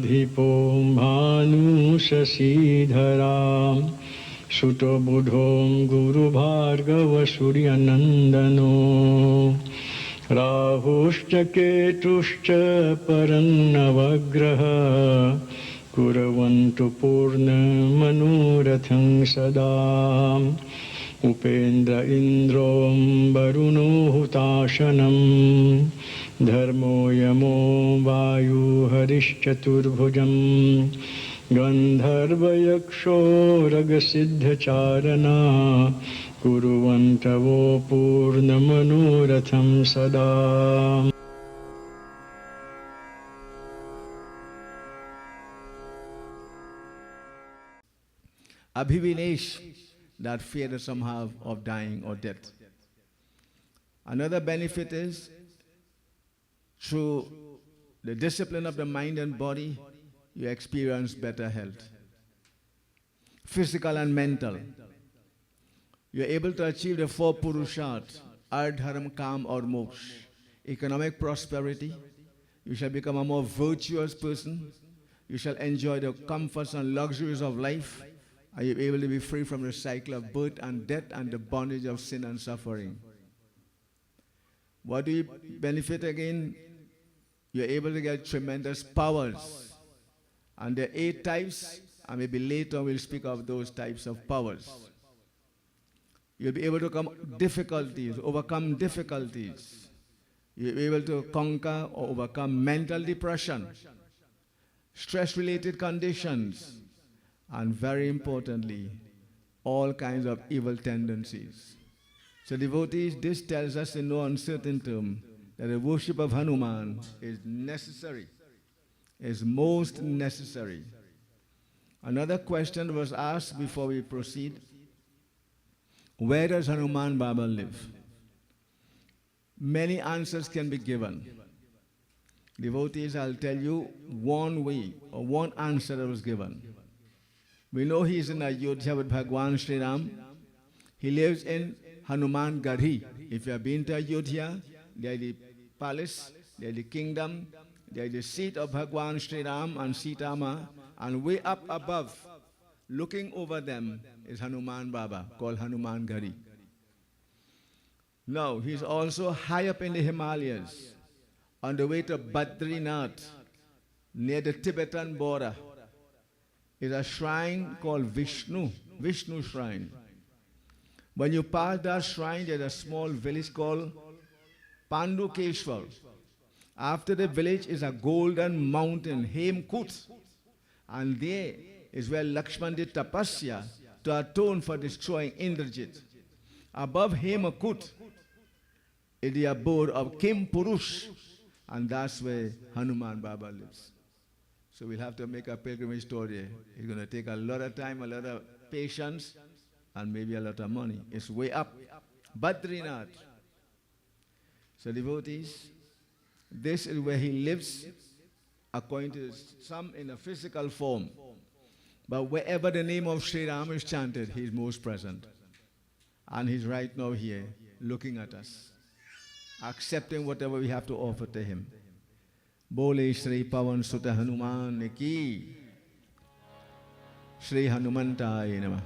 महाधिपो भानुशशीधरां सुतो बुधो गुरुभार्गवसूर्यनन्दनो राहुश्च केतुश्च परन्नवग्रह कुर्वन्तु पूर्णमनोरथं सदा उपेन्द्र इन्द्रो वरुणो हुताशनं धर्मो यमो वायुहरिश्चतुर्भुजं गन्धर्वयक्षो रगसिद्धचारणा कुर्वन्तवो पूर्णमनोरथं सदा। Abhivinesh, that fear somehow of dying or death. Another benefit is through the discipline of the mind and body, you experience better health, physical and mental. You are able to achieve the 4 Purusharth, Arth, Dharam, Kam or Moksha. Economic prosperity, you shall become a more virtuous person, you shall enjoy the comforts and luxuries of life, and you are able to be free from the cycle of birth and death and the bondage of sin and suffering. What do you benefit again? You are able to get tremendous powers. And there are 8 types, and maybe later we'll speak of those types of powers. You'll be able to overcome difficulties. You'll be able to conquer or overcome mental depression, stress-related conditions, and very importantly, all kinds of evil tendencies. So devotees, this tells us in no uncertain term that the worship of Hanuman is necessary, is most necessary. Another question was asked before we proceed. Where does Hanuman Baba live? Many answers can be given. Devotees, I'll tell you one way or one answer that was given. We know he is in Ayodhya with Bhagwan Sri Ram. He lives in Hanuman Garhi. If you have been to Ayodhya, there is the palace, there is the kingdom, there is the seat of Bhagwan Sri Ram and Sita Ma, and way up above, looking over them, is Hanuman Baba, called Hanuman Garhi. Now, he is also high up in the Himalayas, on the way to Badrinath, near the Tibetan border. Is a shrine called Vishnu Shrine. When you pass that shrine, there's a small village called Pandukeshwar. After the village is a golden mountain, Hemkut. And there is where Lakshman did tapasya to atone for destroying Indrajit. Above Hemakut is the abode of Kim Purush, and that's where Hanuman Baba lives. So we'll have to make a pilgrimage tour there. It's going to take a lot of time, a lot of patience, and maybe a lot of money. It's way up. Badrinath. So devotees, this is where he lives, according to some in a physical form. But wherever the name of Sri Ram is chanted, he is most present. And he's right now here, looking at us, accepting whatever we have to offer to him. Bole Shri Pavan Sutta Hanuman ki, Shri Hanumantaya Namah.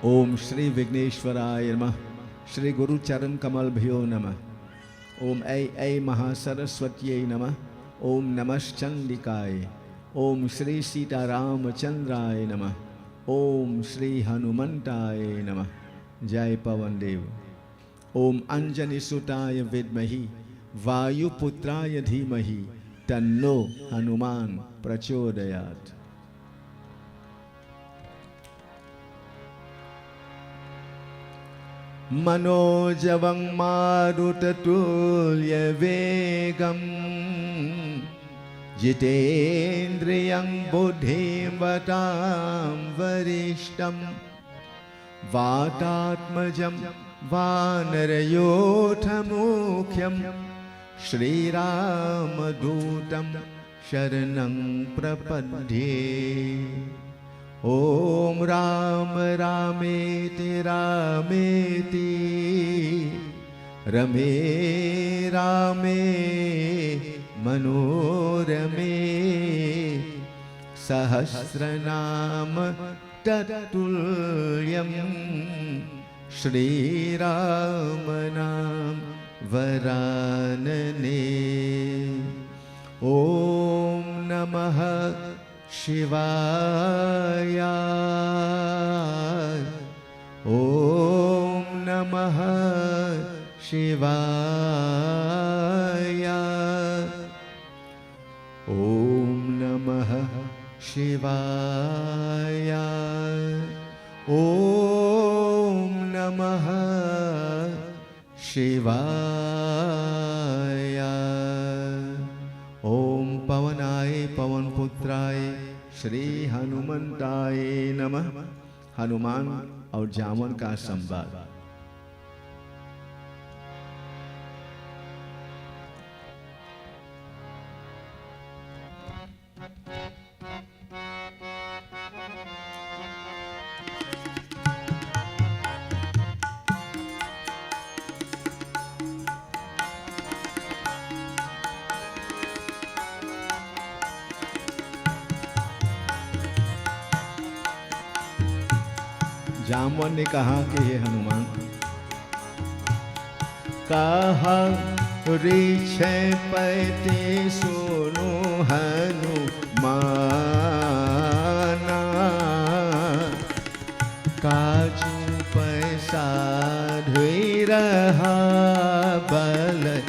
Om Shri Vigneshwaraya Namah, Shri Guru Charan Kamal Bhyo Namah. Om Ai Mahasaraswatye Namah, Om Namaschandikaya. Om Shri Sita Ramachandraya Namah, Om Shri Hanumantaya Namah. Jai Pavan Dev. Om Anjani Sutaya Vidmahi, Vayu Putraya Dhimahi, Tanno Hanuman Prachodayat. Manojavang Marutatulya Vegam, Jitendriyang Buddhim Vatam Varishtam, Vatatmajam Vanarayothamukhyam, Shri Ramadutam Sharanang Prapadye. Om Ram Rameti Rameti Rame Rame मनोरमे सहस्रनाम तत्तुल्यं श्रीराम नाम वरानने। ओम नमः शिवाय। ओम नमः शिवाय। ओम नमः शिवाय। ओम नमः शिवाय। ओम पवनाय पवनपुत्राय श्री हनुमंताय नमः। हनुमान और जामन का संवाद। जामवन ने कहा कि हे हनुमान, कहा ऋषपति सुनो हनुमाना, काजू पैसा धुई रहा बलवाना,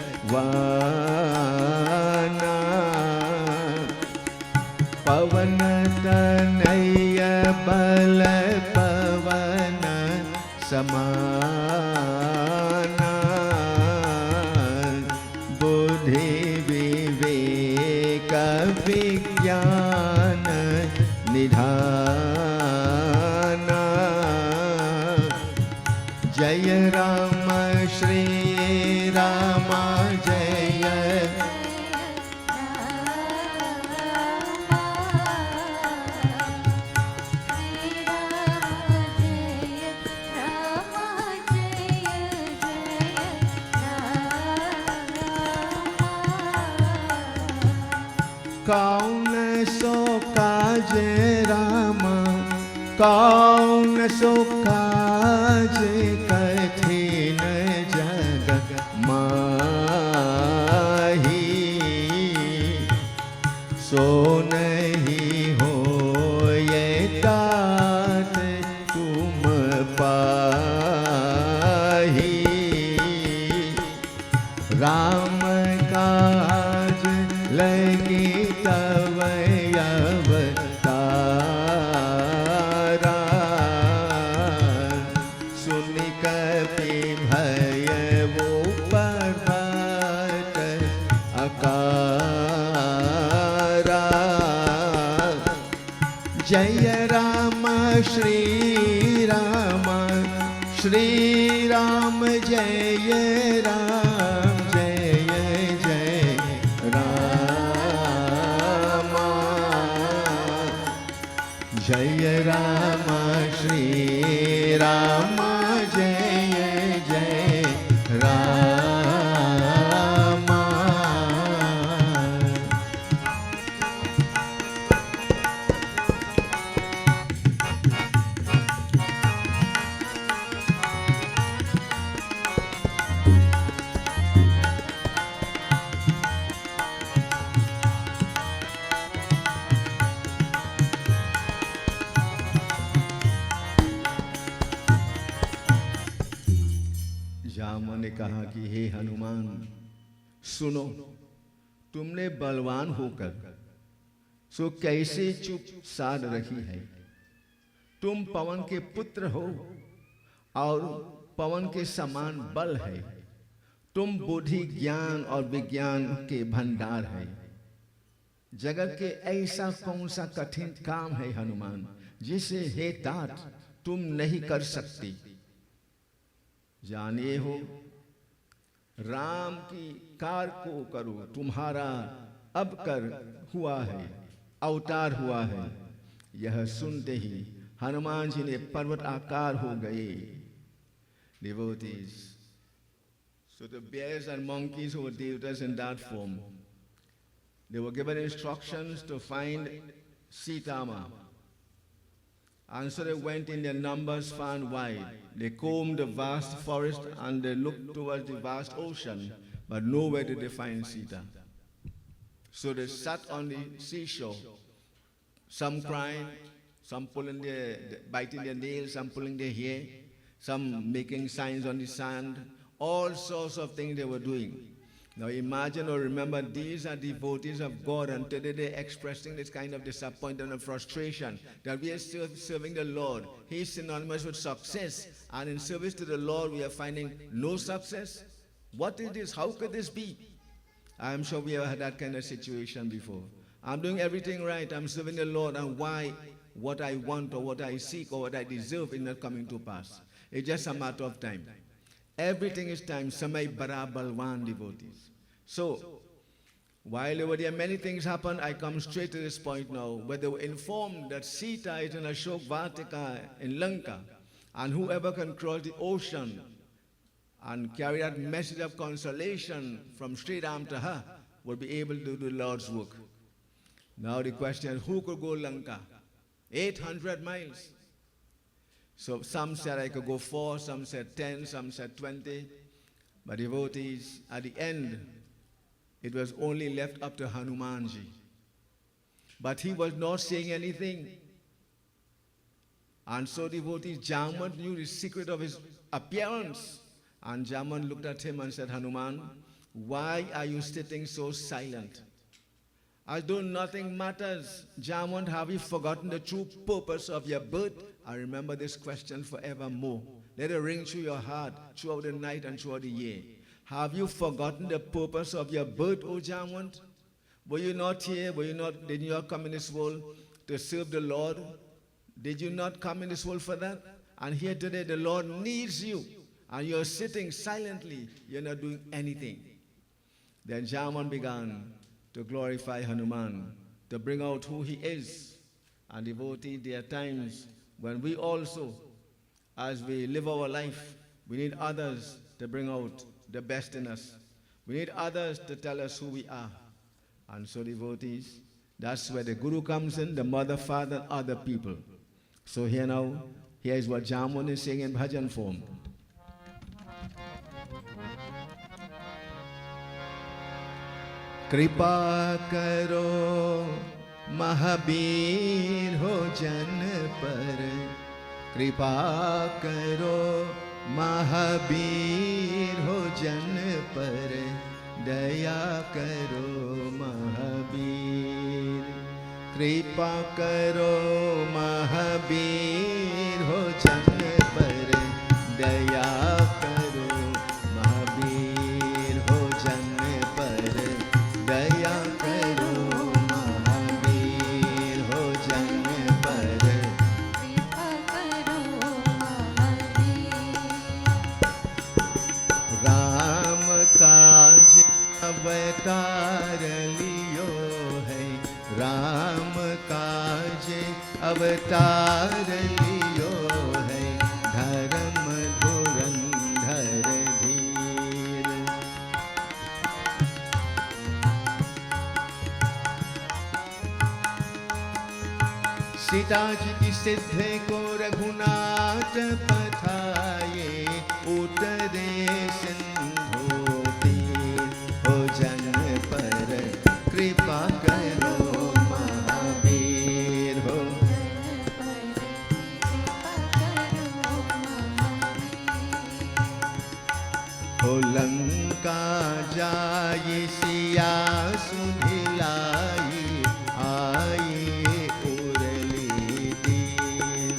पवन तनय बल पवन समाना, बुद्धि विवेक विज्ञान निधाना। जय राम श्री राम जय कौन सो काज राम, कौन सो काज कठिन जग माही, सो नहीं हो ये तात तुम पाही। राम काज लगी तव अवतारा, सुन कपि भय वो पर्वत अकारा। जय राम श्री राम, श्री राम जय राम, जय जय राम। जय राम श्री राम जय जय राम। जामवन ने कहा कि हे हनुमान सुनो, तुमने बलवान होकर सो कैसे चुप साध रही है। तुम पवन के पुत्र हो और पवन के समान बल है। तुम बुद्धि ज्ञान और विज्ञान के भंडार है। जगत के ऐसा कौन सा कठिन काम है हनुमान जिसे हे तात तुम नहीं कर सकती। जानिए हो राम की कार को करो, तुम्हारा अब कर हुआ है, अवतार हुआ है। यह सुनते ही हनुमान जी ने पर्वत आकार हो गए। Devotees, so the bears and monkeys who were devotees in that form, They were given instructions to find Sitama. And so they went in their numbers far and wide. They combed the vast forest and they looked towards the vast ocean, but nowhere did they find Sita. So they sat on the seashore, some crying, some biting their nails, some pulling their hair, some making signs on the sand, all sorts of things they were doing. Now imagine or remember, these are devotees of God, and today they're expressing this kind of disappointment and frustration that we are still serving the Lord. He's synonymous with success, and in service to the Lord we are finding no success. What is this? How could this be? I'm sure we have had that kind of situation before. I'm doing everything right, I'm serving the Lord, and why what I want or what I seek or what I deserve is not coming to pass? It's just a matter of time. Everything is time. Samay Barabalwan, devotees. So, while there were many things happened, I come straight to this point now, where they were informed that Sita is in Ashok Vatika in Lanka, and whoever can cross the ocean and carry that message of consolation from Sri Ram to her will be able to do the Lord's work. Now the question is, who could go Lanka? 800 miles. So some said I could go 4, some said 10, some said 20. But devotees, at the end, it was only left up to Hanumanji. But he was not saying anything. And so devotees, Jaman knew the secret of his appearance. And Jaman looked at him and said, Hanuman, why are you sitting so silent? As though nothing matters. Jaman, have you forgotten the true purpose of your birth? I remember this question forevermore. Let it ring through your heart, throughout the night and throughout the year. Have you forgotten the purpose of your birth, O Jamwant? Were you not here? Did you not come in this world to serve the Lord? Did you not come in this world for that? And here today the Lord needs you, and you're sitting silently. You're not doing anything. Then Jamwant began to glorify Hanuman, to bring out who he is. And devotees, there are times when we also, as we live our life, we need others to bring out the best in us. We need others to tell us who we are. And so devotees, that's where the Guru comes in, the mother, father, other people. So here now, here is what Jamwan is saying in bhajan form. Kripa karo Mahabir ho jan par, Kripa karo Mahabir ho jan par, Daya karo Mahabir. Kripa karo Mahabir ho jan par, Daya karo Mahabir ho jan par, Daya karo Mahabir ho jan par. Kripa karo Mahabir. Ram काज अवतार लियो है, राम काज अवतार लियो है, धर्म धुरंधर धीर। सीता जी की सिद्धि को रघुनाथ पठाए, उतरे सिंधु तीर हो जन पर, कृपा करो महावीर हो। हो लंका जाई सिया सुधिलाई, आई उरली दीन।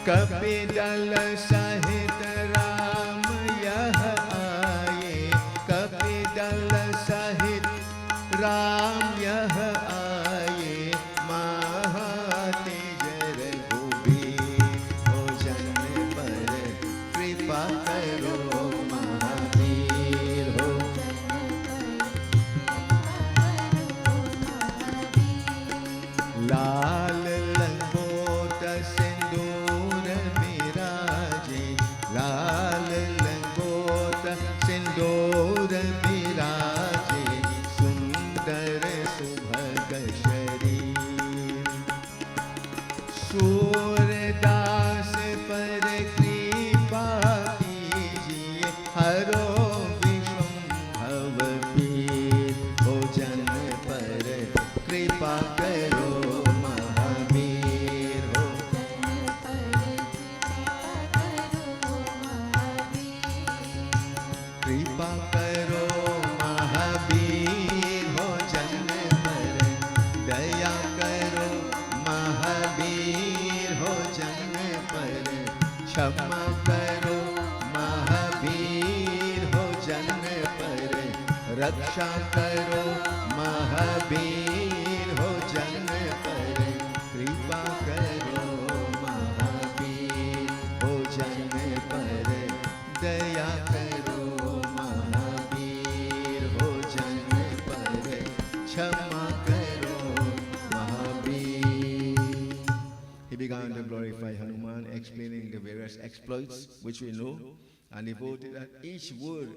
कपिदल सहित राम यह आए, कपिदल सहित राम यह आए, महातेज रघुबीर हो जन पर, कृपा करो महावीर हो। लाल लंगोट सिंदूर बिराजे, लाल लंगोट सिंदूर बिराजे, सुंदर रक्षा करो महावीर हो जन पर कृपा करो महावीर हो जन पर दया करो महावीर हो जन पर क्षमा करो Mahavir. He began to glorify Hanuman, explaining the various exploits which we know, and devoted that each word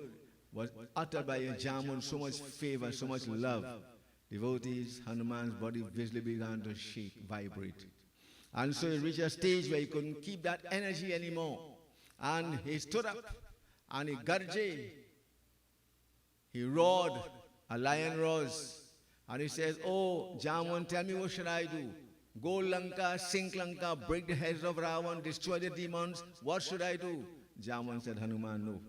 was uttered by a Jamun, so much favor, so much love. Devotees, Hanuman's body visibly began to shake, vibrate. And so he reached a stage where he couldn't keep that energy anymore. And he stood up and he garje, he roared, a lion roars. And he says, "Oh, Jamun, tell me what should I do? Go Lanka, sink Lanka, break the heads of Ravan, destroy the demons. What should I do?" Jamun said, "Hanuman, no.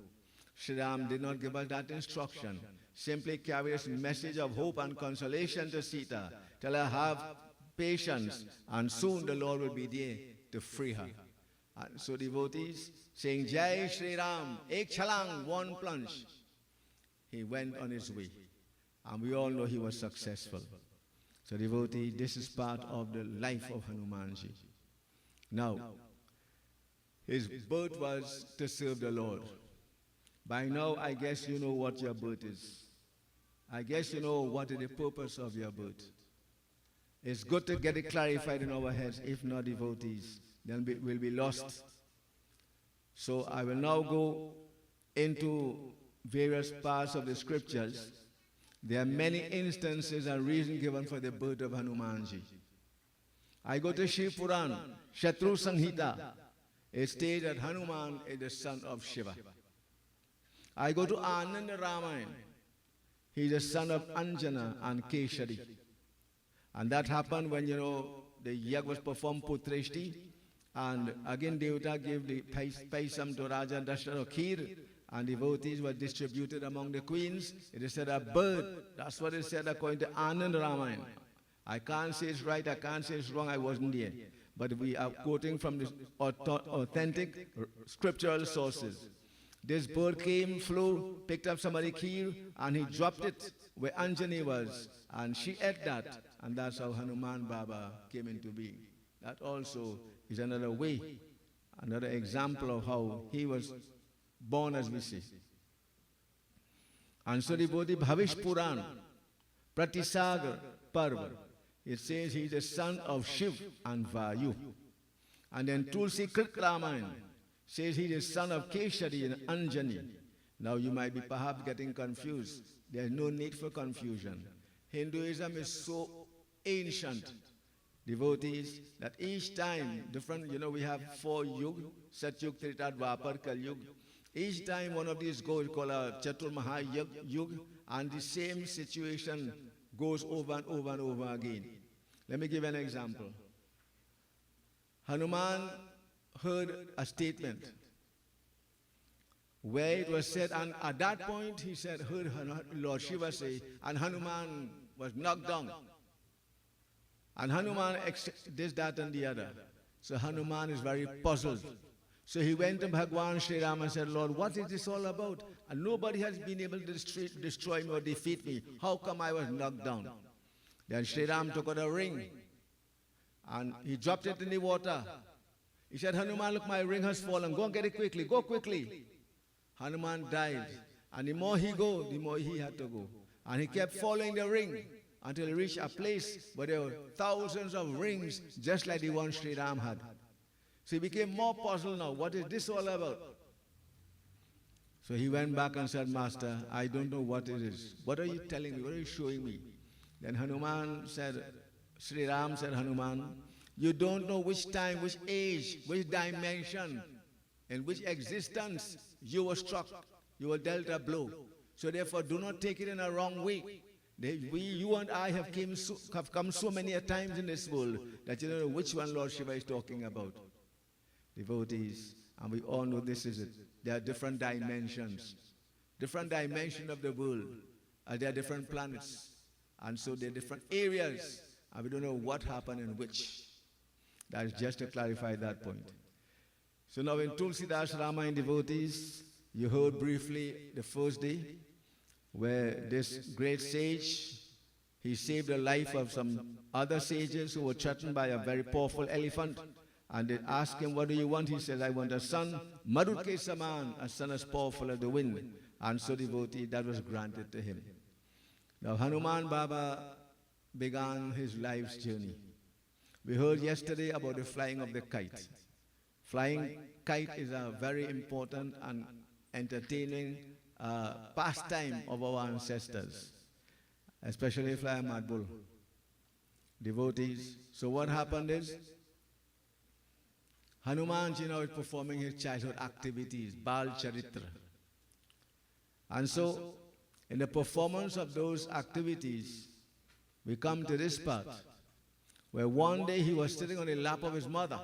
Shri Ram did not give us that instruction. Simply carry a message of hope and consolation to Sita. Tell her, have patience, and soon the Lord will be there to free her." And so devotees saying, "Jai Shri Ram, ek chalang, one plunge." He went on his way. And we all know he was successful. So devotee, this is part of the life of Hanumanji. Now, his birth was to serve the Lord. By now, I guess you know what your birth is. I guess you know what is the purpose of your birth. It's good to get it clarified in our heads. If not, devotees, then we'll be lost. So I will now go into various parts of the scriptures. There are many instances and reasons given for the birth of Hanumanji. I go to Shiv Puran, Shatru Sanhita. It states that Hanuman is the son of Shiva. I go to Ananda Ramayana. He is the son of Anjana and Keshari. And that happened when, the yag was performed Putreshti. And again, Devata gave the paisam to Raja Dasharatha Kheer. And devotees were distributed among the queens. It is said a bird. That's what it said according to Ananda Ramayana. I can't say it's right, I can't say it's wrong, I wasn't there. But we are quoting from the authentic scriptural sources. This bird came, flew, picked up somebody kheer, and he dropped it where Anjani was. And she ate that. And that's how Hanuman Baba came into being. That also is another way, another example of how he was born, as we say. And so the Bodhi Bhavish Puran, Pratisagar Parva, it says he is the son of Shiv and Vayu. And then Tulsi Krit Ramayana says he is the son of Keshari and Anjani. Now you might be perhaps getting confused. There is no need for confusion. Hinduism is so ancient, devotees, that each time different, we have 4 yug, Satyug, Trita, Dwapar, Kal Yug. Each time one of these goes called a Chatur Maha Yug, and the same situation goes over and over and over again. Let me give an example. Hanuman heard a statement where it was said, and at that point he said, heard Lord Shiva say, and Hanuman was knocked down. And Hanuman this, that, and the other. So Hanuman is very puzzled. So he went to Bhagwan Sri Ram and said, "Lord, what is this all about? And nobody has been able to destroy me or defeat me. How come I was knocked down?" Then Sri Ram took out a ring and he dropped it in the water. He said, "Hanuman, look, my ring has fallen. Go and get it quickly. Go quickly." Hanuman died. And the more he go, the more he had to go. And he kept following the ring until he reached a place where there were thousands of rings just like the one Sri Ram had. So he became more puzzled now. What is this all about? So he went back and said, "Master, I don't know what it is. What are you telling me? What are you showing me?" Then Hanuman said, Sri Ram said, "Hanuman, you don't know which time, which age, which dimension, in which existence you were struck. You were dealt a blow. So therefore do not take it in a wrong way. You and I have come so many a times in this world that you don't know which one Lord Shiva is talking about." Devotees, and we all know this is it. There are different dimensions of the world. There are different planets. And so there are different areas, and we don't know what happened in which. That is just to clarify that point. So now in Tulsidas Ramayana, devotees, you heard briefly the first day. where this great sage, he saved the life of some other sages who were threatened by a very powerful elephant. And they asked him, what do you want? He said, I want a son, Marut ke Saman, a son as powerful as the wind. And so devotee, that was granted to him. Now Hanuman Baba began his life's journey. We heard yesterday about the flying of the kite. Flying kite is a very important and entertaining pastime of our ancestors, especially flying mad bull. Devotees. So what happened is, Hanuman is performing his childhood activities, Bal Charitra. And so, in the performance of those activities, we come to this part, where one day he was sitting on the lap of his mother,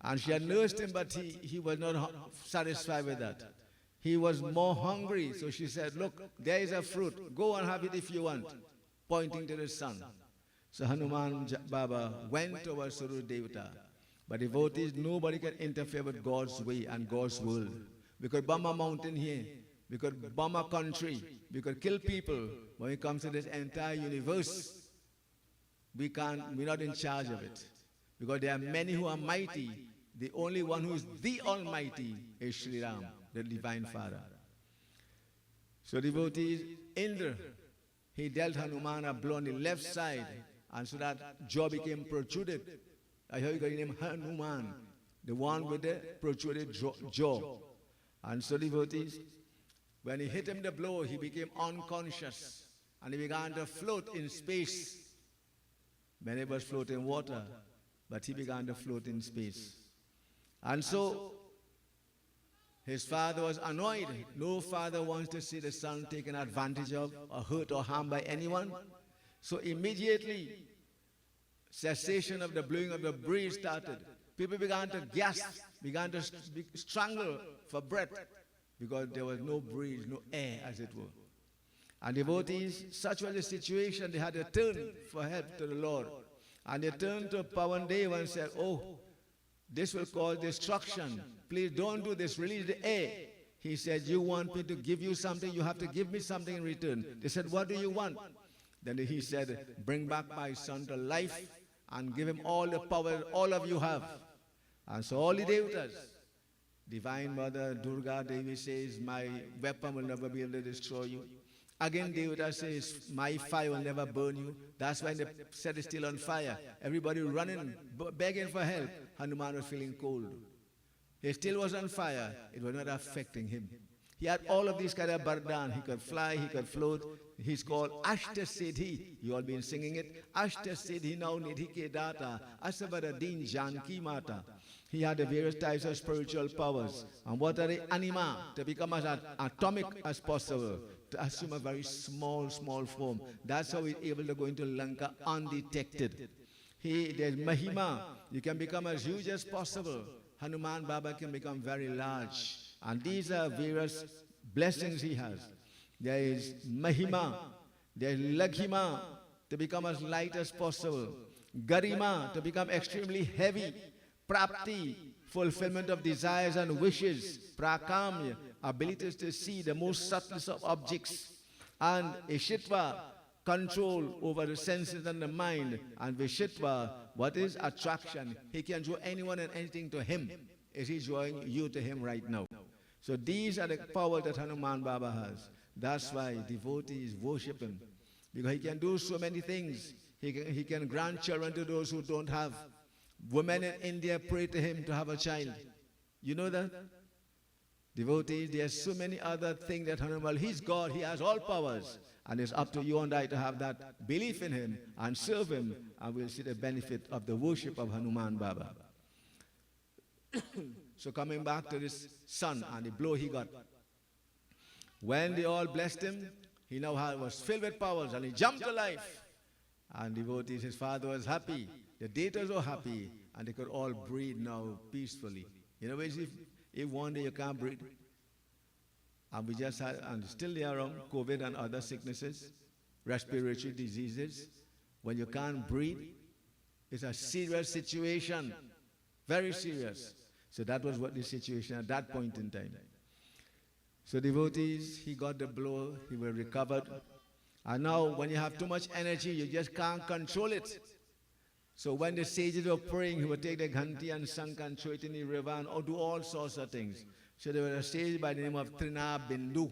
and she had nursed him, but he was not satisfied with that. He was more hungry, so she said, look, there is a fruit, go and have it if you want, pointing to the sun. So Hanuman Baba went towards Surya Devata. But devotees, nobody can interfere with God's way and God's will. We could bomb a mountain here, we could bomb a country, we could kill people. When it comes to this entire universe, we're not in charge of it. Because there are many who are mighty. The only one who is the Almighty is Sri Ram, the Divine Father. So devotees, Indra, he dealt Hanuman a blow on the left side, and so that jaw became protruded. I heard you got the name Hanuman, the one with the protruded jaw. And so devotees, when he hit him the blow, he became unconscious, and he began to float in space. Many of us float in water, but he began to float in space. And so his father was annoyed. No father wants to see the son taken advantage of or hurt or harmed by anyone. So immediately, cessation of the blowing of the breeze started. People began to gasp, began to strangle for breath, because there was no breeze, no air, as it were. And devotees, such was the situation, they had to turn for help to the Lord. And they turned to Pawan Deva and said, oh, this will cause destruction. Please don't do this, release the air. He said, you want me to give you something, you have to give me something in return. They said, what do you want? Then he said, bring back my son to life and give him all the power all of you have. And so all the devatas, Divine Mother Durga Devi says, my weapon will never be able to destroy you. Again, Devata says, my fire will never burn you. That's why the set is still on fire. Everybody running, begging for help. Hanuman was feeling cold. He still was on fire. It was not affecting him. He had all of these kind of bardan. He could fly, he could float. He's called Ashta Siddhi. You all been singing it. Ashta Siddhi now nidhi ke data. Asavara din janki mata. He had the various types of spiritual powers. And what are the anima? To become as atomic as possible. To assume a very small form. That's how he's able to go into Lanka undetected. There's Mahima. You can become as huge as possible. Hanuman Baba can become very large. And these are various blessings he has. There is Mahima. There is Laghima, to become as light as possible. Garima, to become extremely heavy. Prapti, fulfillment of desires and wishes. Prakamya, abilities to see the most subtlest of objects. And Ishitva, control over the senses and the mind. And Vishitva, what is attraction? He can draw anyone and anything to him. Is he drawing you to him right now? So these are the powers that Hanuman Baba has. That's why devotees worship him. Because he can do so many things. He can grant children to those who don't have. Women in India pray to him to have a child. You know that? Devotees, there's so many other things that Hanuman, he's God, he has all powers. And it's up to you and I to have that belief in him and serve him, and we'll see the benefit of the worship of Hanuman Baba. So coming back to this son and the blow he got. When they all blessed him, he now was filled with powers and he jumped to life. And devotees, his father was happy. The daughters were happy, and they could all breathe now peacefully. You know, if one day you can't breathe, and we just had, and still there are COVID and other sicknesses, respiratory diseases, when you can't breathe, it's a serious situation, very serious. So that was what the situation at that point in time. So devotees, he got the blow, he was recovered. And now when you have too much energy, you just can't control it. So when the sages were praying, he would take the ghanti and sank and throw it in the river and do all sorts of things. So there was a sage by the name of Trina Bindu.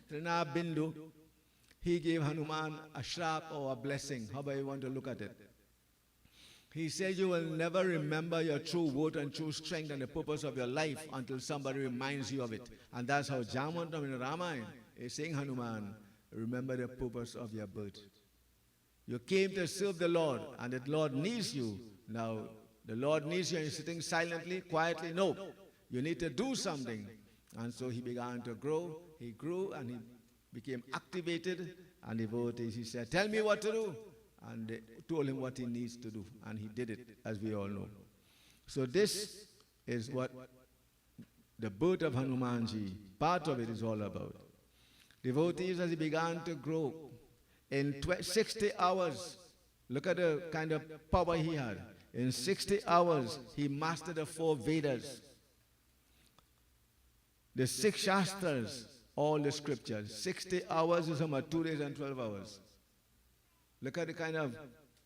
Trina Bindu, he gave Hanuman a shrap or a blessing, however you want to look at it. He said you will never remember your true worth and true strength and the purpose of your life until somebody reminds you of it. And that's how Jamantam in Ramayana is saying, Hanuman, remember the purpose of your birth. You came to serve the Lord, and the Lord needs you. Now, the Lord needs you and you're sitting silently, quietly. No, you need to do something. And so he began to grow. He grew and he became activated. And devotees, he said, tell me what to do. And they told him what he needs to do. And he did it, as we all know. So this is what the birth of Hanumanji, part of it is all about. Devotees, as he began to grow, in 60 hours, look at the kind of power he had. In 60 hours, he mastered the 4 Vedas, the 6 Shastras, all the scriptures. 60 hours is about 2 days and 12 hours. Look at the kind of,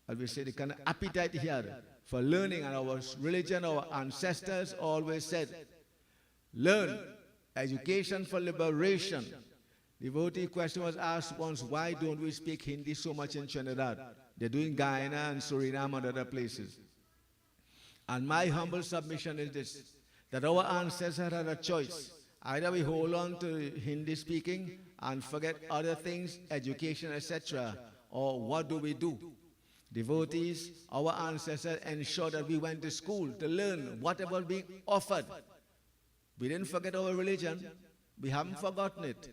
as we say, the kind of appetite he had for learning. And our religion, our ancestors always said, learn, education for liberation. Devotee question was asked once, why don't we speak Hindi so much in Trinidad? They're doing Guyana and Suriname and other places. And my humble submission is this, that our ancestors had a choice. Either we hold on to Hindi speaking and forget other things, education, etc., or what do we do? Devotees, our ancestors ensured that we went to school to learn whatever was being offered. We didn't forget our religion. We haven't forgotten it.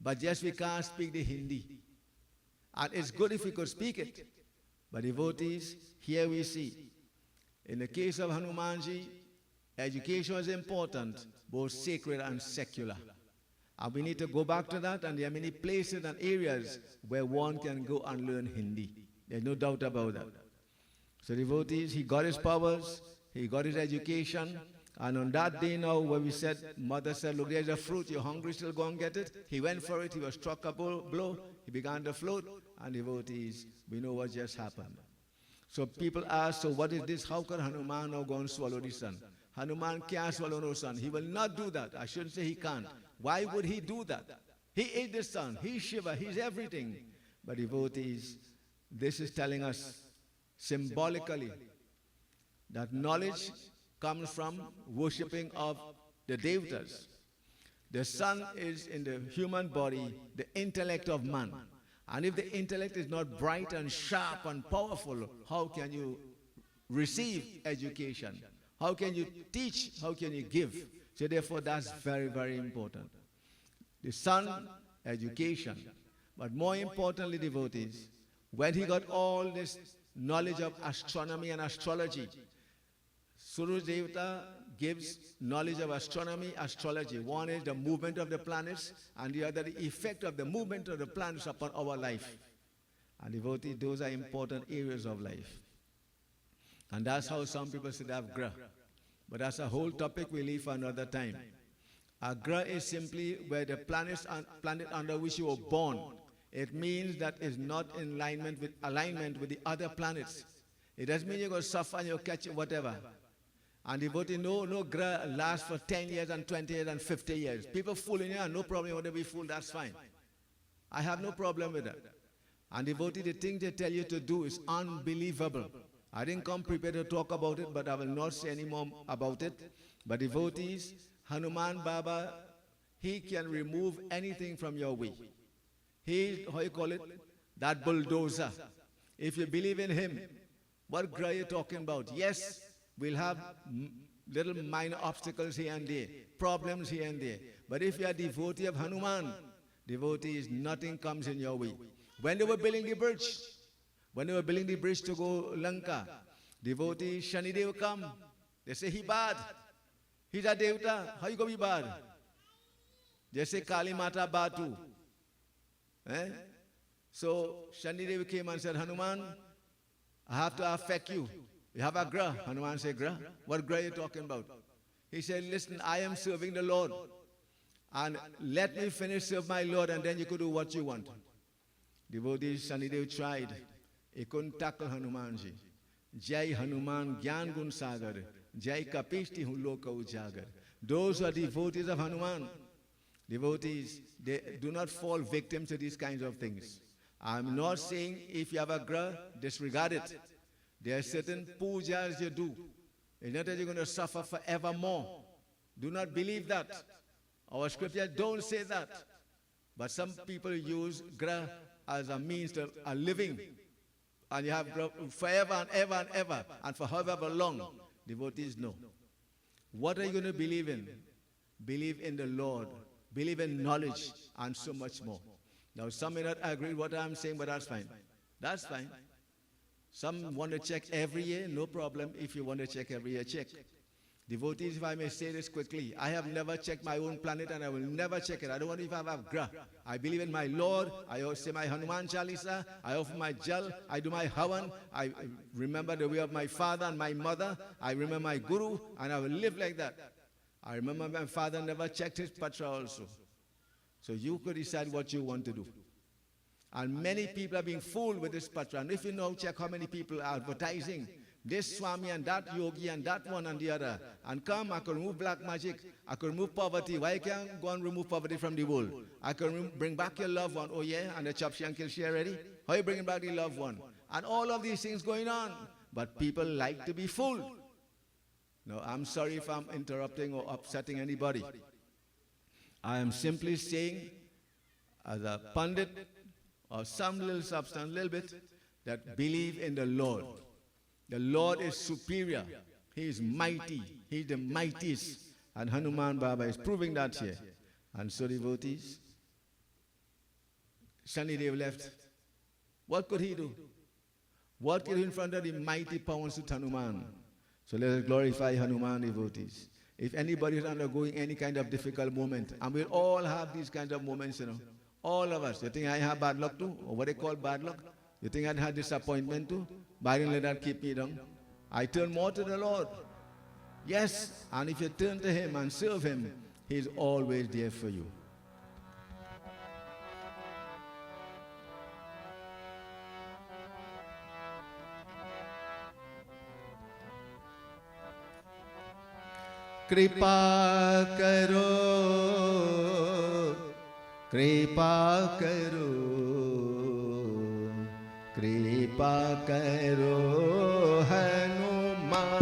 But yes, we can't speak the Hindi. And it's good if we could speak it. But devotees, here we see, in the case of Hanumanji, education is important, both sacred and secular. And we need to go back to that, and there are many places and areas where one can go and learn Hindi. There's no doubt about that. So devotees, he got his powers, he got his education, and on that day now, where we said, mother said, look, there's a fruit, you're hungry, still go and get it. He went for it, he was struck a blow, he began to float, and devotees, we know what just happened. So people ask, so what is this? How can Hanuman now go and swallow the sun? Hanuman can't swallow no sun. He will not do that. I shouldn't say he can't. Why would he do that? He ate the sun, he's Shiva, he's everything. But devotees, this is telling us symbolically that knowledge comes from worshipping of the devatas. The sun is in the human body, the intellect of man. And if the intellect is not bright and sharp and powerful, how can you receive education? How can you teach? How can you give? So therefore, that's very, very important. The sun, education. But more importantly, devotees, when he got all this knowledge of astronomy and astrology, Surya Devata gives knowledge of astronomy, astrology. One is the movement of the planets, and the other the effect of the movement of the planets upon our life. And devotees, those are important areas of life. And that's how some people should have Grah. But that's a whole topic we leave for another time. A Grah is simply where the planet under which you were born. It means that it's not in alignment with the other planets. It doesn't mean you're going to suffer and you'll catch whatever. And devotee, no Grah lasts for 10 years and 20 years and 50 years. People fooling you, no problem, you want to be fooled, that's fine. I have no problem with that. And devotee, the thing they tell you to do is unbelievable. I didn't come prepared to talk about it, but I will not say any more about it. But devotees, Hanuman Baba, he can remove anything from your way. He, how you call it, that bulldozer. If you believe in him, what Grah are you talking about? Yes, we'll have little minor obstacles here and there, problems here and there. But if you are a devotee of Hanuman, devotees, nothing comes in your way. When they were building the bridge, to go Lanka, devotees, Shanidev come. They say, he bad. He's a devata. How you going to be bad? They say, Kali Mata bad too. So Shanidev came and said, Hanuman, I have to affect you. You have a Grah. Hanuman said, Grah? What Grah are you talking about? He said, listen, I am serving the Lord. And let me finish serve my Lord, and then you could do what you want. Devotees, Shanidev tried. He couldn't tackle Hanumanji. Jai Hanuman Gyan Gun Sagar. Jai Kapishti Huloka Ujagar. Those who are devotees of Hanuman. Devotees, they do not fall victim to these kinds of things. I'm not saying if you have a grah, disregard it. There are certain pujas you do. It's not that you're going to suffer forevermore. Do not believe that. Our scriptures don't say that. But some people use grah as a means to a living. And you have grah forever and ever and ever. And for however long. Devotees know. What are you going to believe in? Believe in the Lord. Believe in knowledge and so much more. Now some may not agree with what I'm saying, but that's fine. That's fine. Some want to check every year, no problem. If you want to check every year, check. Devotees, if I may say this quickly, I have never checked my own planet and I will never check it. I don't want to if I have grah. I believe in my Lord. I say my Hanuman Chalisa. I offer my jal. I do my havan. I remember the way of my father and my mother. I remember my guru, and I will live like that. I remember my father never checked his patra also. So you could decide what you want to do. And many people are being fooled with this patra. And if you know, check how many people are advertising this Swami and that yogi and that one and the other. And come, I can remove black magic. I can remove poverty. Why can't I go and remove poverty from the world? I can bring back your loved one. Oh yeah, and the chop and kill share ready? How are you bringing back the loved one? And all of these things going on. But people like to be fooled. No, I'm sorry if I'm interrupting or upsetting anybody. I am simply saying, as a pundit, or some little substance, little bit, that believe in the Lord. The Lord is superior. He is mighty. He is the mightiest. And Hanuman Baba is proving that here. And so devotees, Shanidev left. What could he do? What could he do in front of the mighty powers of Hanuman? So let us glorify Hanuman, devotees. If anybody is undergoing any kind of difficult moment, and we'll all have these kinds of moments, you know, all of us. You think I have bad luck too? Or what they call bad luck? You think I'd had disappointment too? But I didn't let that keep me down. I turn more to the Lord. Yes, and if you turn to Him and serve Him, He's always there for you. Kripa karo, kripa karo, kripa karo Hanuman.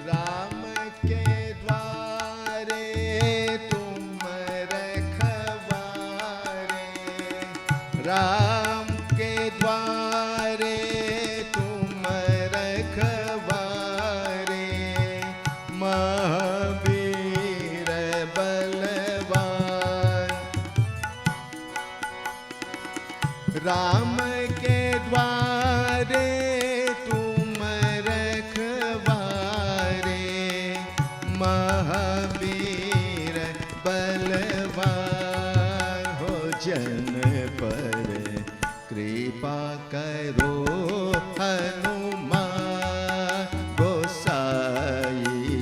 Ram के द्वारे तुम रखवारे, राम के द्वारे तुम रखवारे, महावीर बलवान। राम के द्वारे महावीर बलवान हो, जन पर कृपा करो हनुमान गोसाई।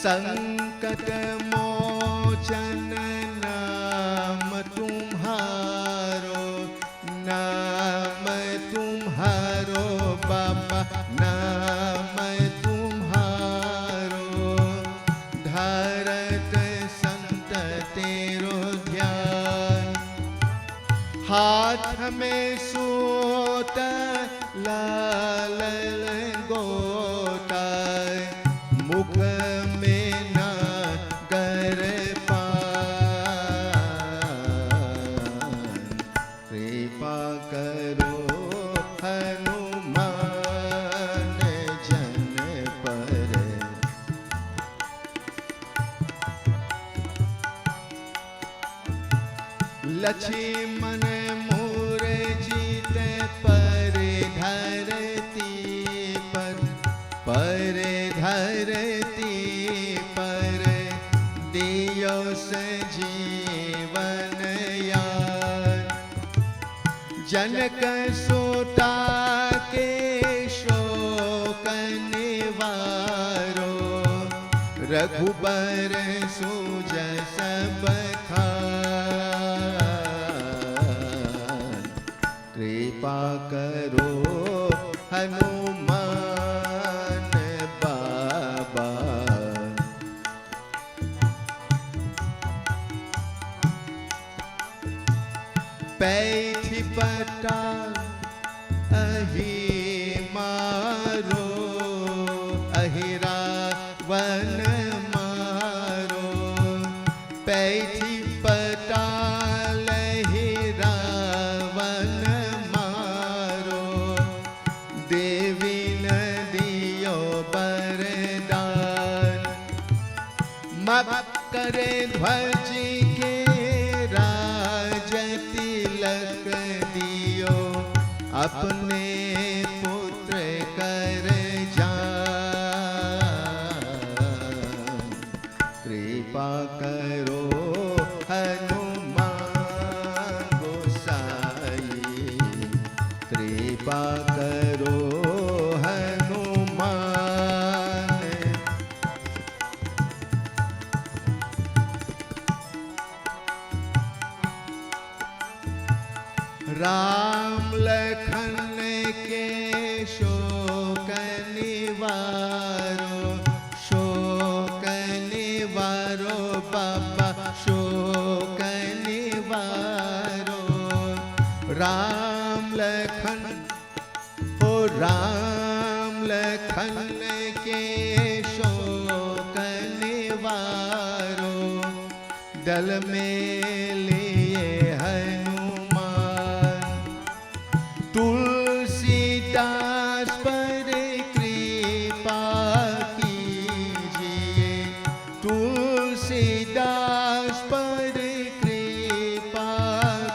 संकट मोचन नाम तुम्हारो, नाम तुम्हारो बाबा, नाम तुम्हारो, धरत संत तेरो ध्यान। हाथ में सूत लाल गोटा, मुख में नागर पान। कृपा करो हनुमान जन पर। लक्ष्मण पर धरती पर दियो सजीवन यान, जनक सोता के शोक निवारो, रघुबर सूज सब खान, कृपा करो हनुमान बाबा। पैठ पटा अहि मारो, अहि रावण मारो, पैठ पटाल अहि रावण मारो, देवी न दियो वरदान, मप करे ध्वज के राज तिलक दियो, अपने पुत्र कर जान, कृपा करो हनुमान गोसाई, कृपा करो हनुमान। राम लखन के शोक निवारो, शोक निवारो बाबा, शोक निवारो, राम लखन, ओ राम लखन के शोक निवारो, दल में लिए हनुमान, तुलसीदास पर कृपा कीजिए, तुलसीदास पर कृपा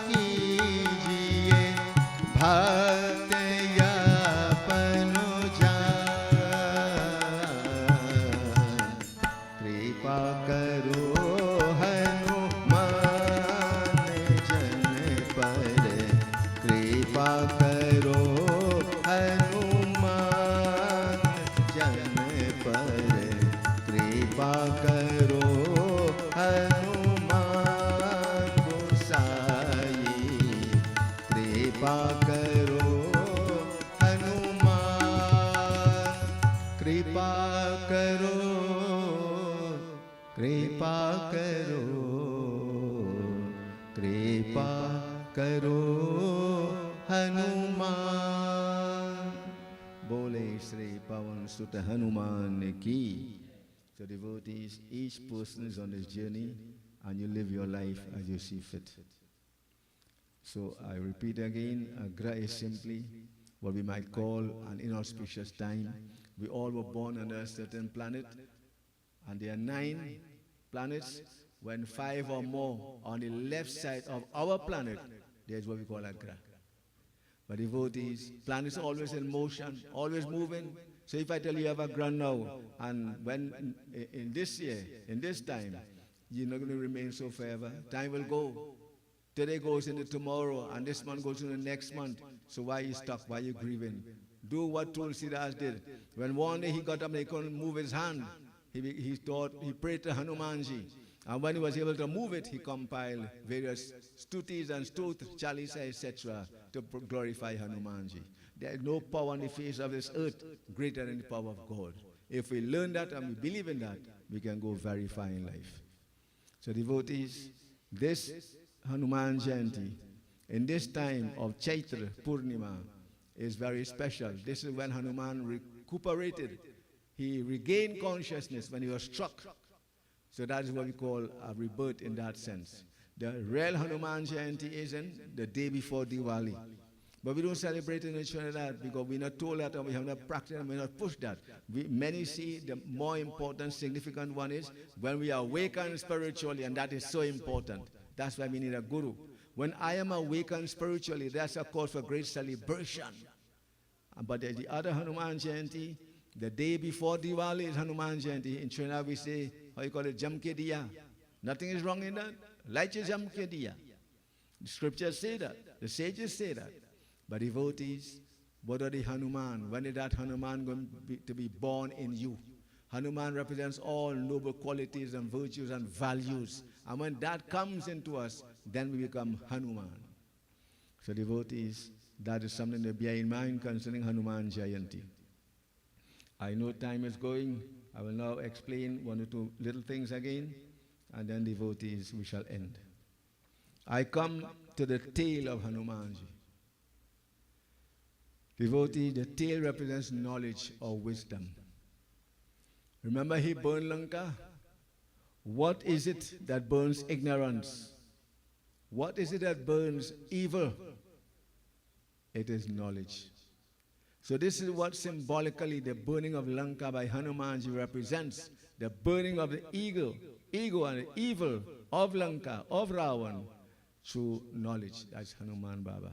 कीजिए, भक्त यापन जान, कृपा करो हनुमान जन पर, कृपा करो हनुमान जन पर, कृपा करो हनुमान गोसाई, कृपा करो हनुमान, कृपा करो, कृपा करो, कृपा करो हनुमान। बोले श्री पवन सुत हनुमान की। So devotees, each person is on this journey and you live your life as you see fit. So I repeat again, Agra is simply what we might call an inauspicious time. We all were born on a certain planet, and there are 9 planets. When 5 or more on the left side of our planet, there's what we call Agra. But devotees, planets are always in motion, always moving. So if I tell you have Agra now, and when in this year, in this time, you're not going to remain so forever. Time will go. Today goes into tomorrow, and this month goes into the next month. So why are you stuck? Why are you grieving? Do what Tulsidas did. When one day he got up and he couldn't move his hand, he prayed to Hanumanji. And when he was able to move it, he compiled various stutis and stotras, chalisa, etc. to glorify Hanumanji. There is no power on the face of this earth greater than the power of God. If we learn that and we believe in that, we can go very far in life. So devotees, this Hanuman Jayanti, in this time of Chaitra Purnima, is very special. This is when Hanuman recuperated. He regained consciousness when he was struck. So that is what we call a rebirth in that sense. The real Hanuman Jayanti is in the day before Diwali. But we don't celebrate it in Trinidad because we're not told that and we have not practiced and we're not pushed that. Many see the more important, significant one is when we awaken spiritually, and that is so important. That's why we need a guru. When I am awakened spiritually, that's a cause for great celebration. But the other Hanuman Jayanti, The day before Diwali is Hanuman Jayanti. In Trinidad we say, how you call it, Jam Ke Diya. Nothing is wrong in that. Light your Jam Ke Diya. The scriptures say that. The sages say that. But devotees, what are the Hanuman? When is that Hanuman going to be born in you? Hanuman represents all noble qualities and virtues and values. And when that comes into us, then we become Hanuman. So devotees, that is something to bear in mind concerning Hanuman Jayanti. I know time is going. I will now explain one or two little things again, and then devotees, we shall end. I come to the tail of Hanumanji. Devotee, the tail represents knowledge or wisdom. Remember he burned Lanka? What is it that burns ignorance? What is it that burns evil? It is knowledge. So this is what symbolically the burning of Lanka by Hanumanji represents. The burning of the ego and the evil of Lanka, of Ravan, through knowledge. That's Hanuman Baba.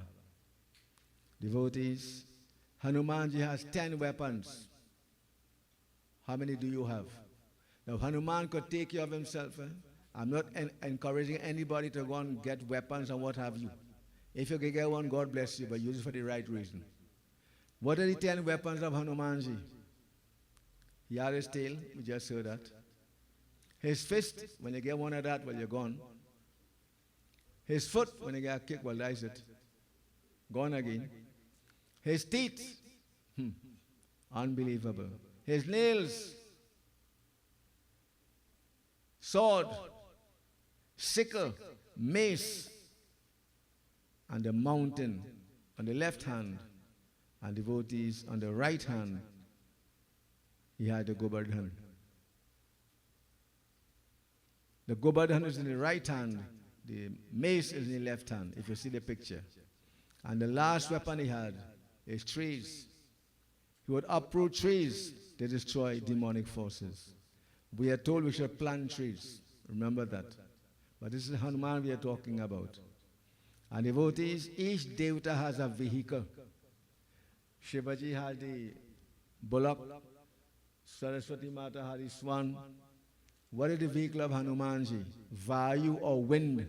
Devotees, Hanumanji has 10 weapons. How many do you have? Now Hanuman could take care of himself. I'm not encouraging anybody to go and get weapons and what have you. If you can get one, God bless you, but use it for the right reason. What are the 10 weapons of Hanumanji? He had his tail, we just heard that. His fist, when you get one of that, well, you're gone. His foot, when you get a kick, well, that's it. Gone again. His teeth, unbelievable. His nails, sword, sickle, mace, and the mountain on the left hand, and devotees on the right hand, he had the Govardhan. The Govardhan is in the right hand, the mace is in the left hand, if you see the picture. And the last weapon he had is trees. He would uproot trees to destroy demonic forces. We are told we should plant trees. Remember that. But this is Hanuman we are talking about. And devotees, each devata has a vehicle. Shivaji had the bullock, Saraswati Mata had the swan. What is the vehicle of Hanumanji? Vayu or wind.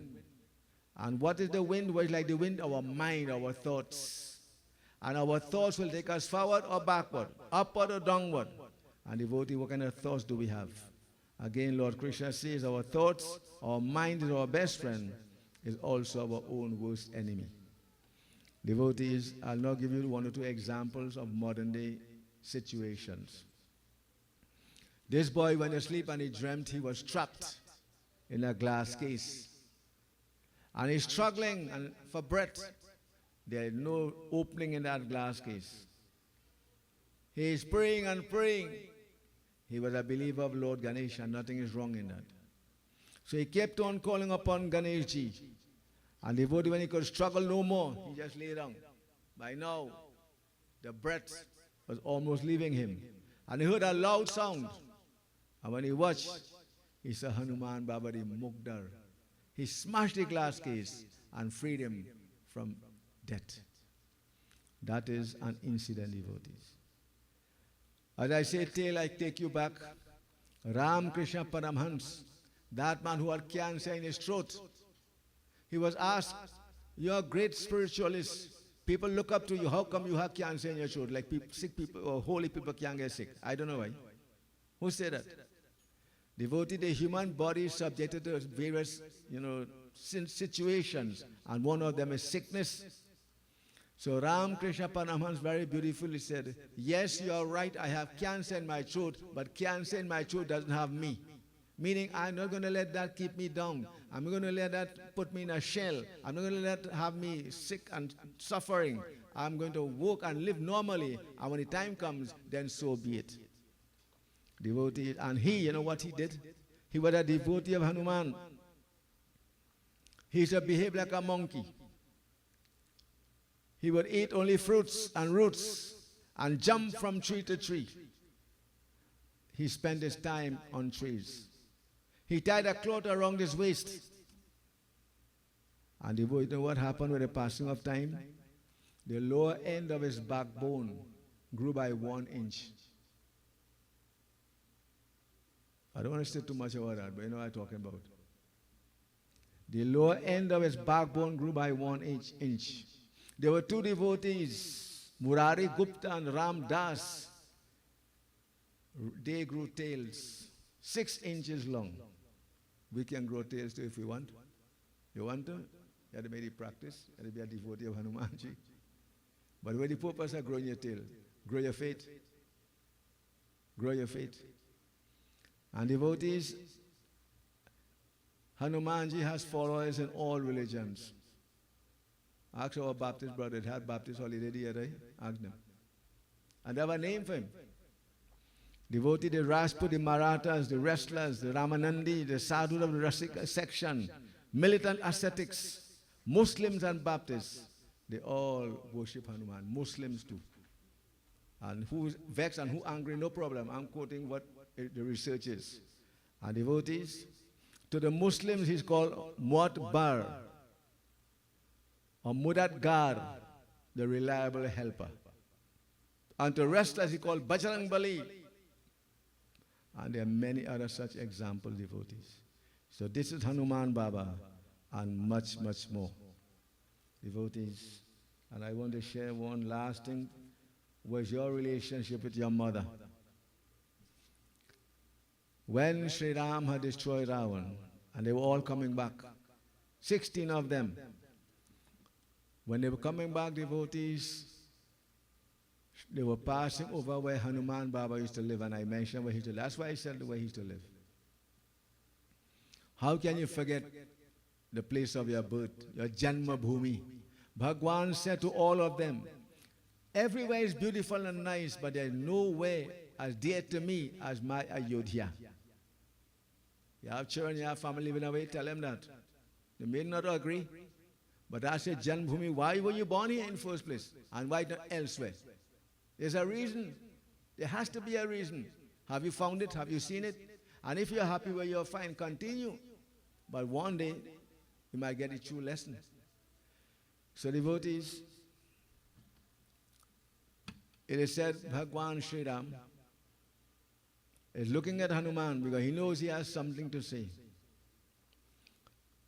And what is the wind? What is like the wind? Our mind, our thoughts. And our thoughts will take us forward or backward, upward or downward. And devotee, what kind of thoughts do we have? Again, Lord Krishna says our thoughts, our mind is our best friend, is also our own worst enemy. Devotees, I'll now give you one or two examples of modern day situations. This boy went to sleep and he dreamt he was trapped in a glass case. And he's struggling for breath. There is no opening in that glass case. He is praying and praying. He was a believer of Lord Ganesha, and nothing is wrong in that. So he kept on calling upon Ganeshji. And devotee, when he could struggle no more, he just lay down. By now, the breath was almost leaving him. And he heard a loud sound. And when he watched, he saw Hanuman Baba the Mugdar. He smashed the glass case and freed him from death. That is an incident, devotees. As I say, tale, I take you back. Ram Krishna Paramhans, that man who had cancer in his throat, he was asked, you're a great spiritualist. People look up to you. How come you have cancer in your throat? Like people, sick people or holy people can't get sick. I don't know why. Who said that? Devotee, the human body is subjected to various, situations. And one of them is sickness. So Ram Krishna Paramhans very beautifully said, yes, you are right, I have cancer in my throat, but cancer in my throat doesn't have me. Meaning, I'm not going to let that keep me down. I'm not going to let that put me in a shell. I'm not going to let that have me sick and suffering. I'm going to work and live normally. And when the time comes, then so be it. Devotee, and he, you know what he did? He was a devotee of Hanuman. He used to behave like a monkey. He would eat only fruits and roots and jump from tree to tree. He spent his time on trees. He tied a cloth around his waist. And you know what happened with the passing of time? The lower end of his backbone grew by 1 inch. I don't want to say too much about that, but you know what I'm talking about. The lower end of his backbone grew by 1 inch. There were two devotees, Murari Gupta and Ram Das. They grew tails 6 inches long. We can grow tails too if we want. You want to? You have to make it practice. You have to be a devotee of Hanumanji. But when the purpose of growing your tail, grow your faith. Grow your faith. And devotees, Hanumanji has followers in all religions. Ask our Baptist brothers, had Baptist holiday the other day? Ask them. And they have a name for him. Devotee, the Rajput, the Marathas, the wrestlers, the Ramanandi, the Sadhu of the Rasika section, militant ascetics, Muslims and Baptists, they all worship Hanuman. Muslims too. And who's vexed and who angry, no problem. I'm quoting what the research is. And devotees, to the Muslims he's called Muatbar or Mudadgar, the reliable helper. And to wrestlers he called Bajrang Bali. And there are many other such example devotees. So this is Hanuman Baba and much, much more. Devotees, and I want to share one last thing, was your relationship with your mother. When Sri Ram had destroyed Ravan, and they were all coming back, 16 of them, when they were coming back, devotees, they were passing over where Hanuman Baba used to live, and I mentioned where he used to live. That's why I said where he used to live. How can you forget the place of your birth, your Janma Bhumi? Bhagwan said to all of them, everywhere is beautiful and nice, but there is nowhere as dear to me as my Ayodhya. You have children, you have family living away, tell them that. They may not agree, but I said, Janmabhoomi, why were you born here in the first place? And why not elsewhere? There's a reason. There has to be a reason. Have you found it? Have you seen it? And if you're happy where you're fine, continue. But one day, you might get a true lesson. So devotees, it is said Bhagwan Sri Ram is looking at Hanuman because he knows he has something to say.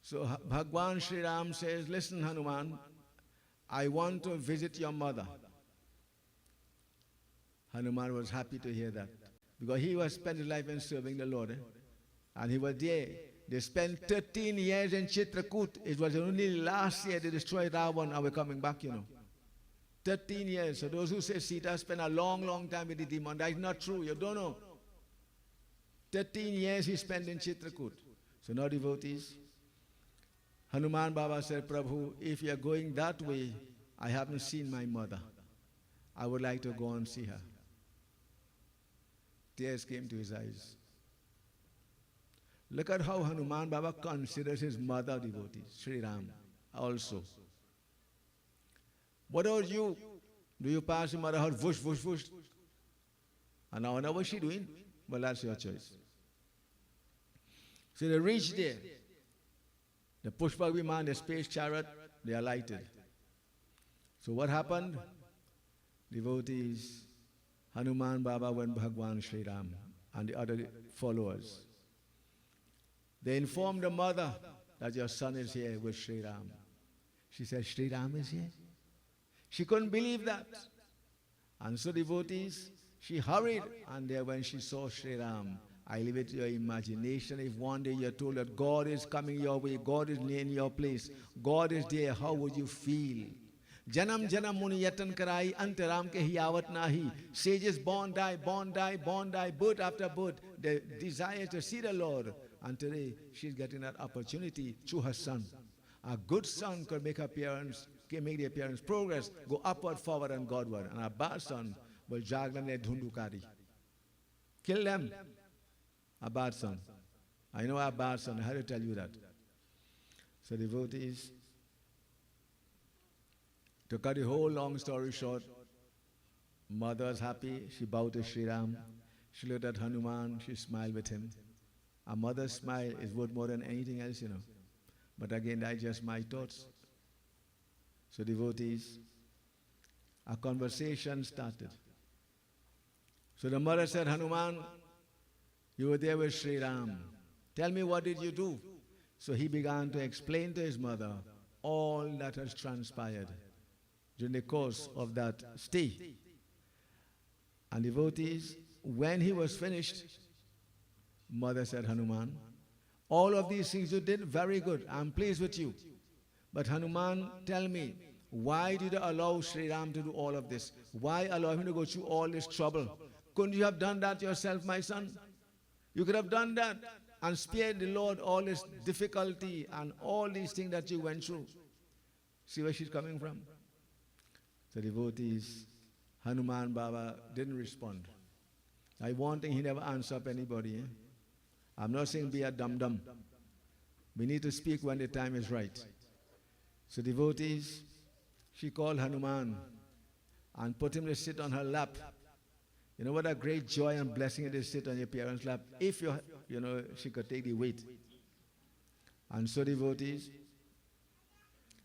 So Bhagwan Sri Ram says, listen Hanuman, I want to visit your mother. Hanuman was happy to hear that because he was spent his life in serving the Lord. And he was there. They spent 13 years in Chitrakoot. It was only last year they destroyed Ravan and we're coming back, you know. 13 years. So those who say Sita spent a long, long time with the demon, that is not true. You don't know. 13 years he spent in Chitrakoot. So now devotees, Hanuman Baba said, Prabhu, if you're going that way, I haven't seen my mother. I would like to go and see her. Tears came to his eyes. Look at how Hanuman Baba considers his mother devotee, Sri Ram, also. What about you? Do you pass your mother out, whoosh, whoosh, whoosh? And now what's she doing? Well, that's your choice. So they reached there. The Pushpak Viman, the space chariot, they alighted. So what happened? Devotees, Hanuman Baba went Bhagwan Sri Ram and the other followers. They informed the mother that your son is here with Sri Ram. She said, Sri Ram is here? She couldn't believe that. And so devotees, she hurried, and there when she saw Sri Ram, I leave it to your imagination. If one day you're told that God is coming your way, God is in your place, God is there, how would you feel? Janam janam muni yatan karai antaram ke hiyawat nahi. Sages born die, birth after birth. The desire to see the Lord. And today she's getting that opportunity through her son. A good son could make the appearance, progress, go upward, forward, and Godward. And a bad son will drag them their dhundukari. Kill them. A bad son. I know a bad son. I had to tell you that. So devotees, to cut the whole long story short, mother was happy. She bowed to Sri Ram. She looked at Hanuman. She smiled with him. A mother's smile is worth more than anything else, you know. But again, that's just my thoughts. So devotees, a conversation started. So the mother said, Hanuman, You were there with Sri Ram. Tell me, what did you do? So he began to explain to his mother all that has transpired during the course of that stay. And devotees, when he was finished, mother said, Hanuman, all of these things you did, very good. I'm pleased with you. But Hanuman, tell me, why did you allow Sri Ram to do all of this? Why allow him to go through all this trouble? Couldn't you have done that yourself, my son? You could have done that and spared the Lord all this difficulty and all these things that you went through. See where she's coming from? So devotees, Hanuman Baba didn't respond. I one thing, he never answered up anybody. I'm not saying be a dum-dum. We need to speak when the time is right. So devotees, she called Hanuman and put him to sit on her lap. You know what a great joy and blessing it is to sit on your parents' lap, if she could take the weight. And so devotees,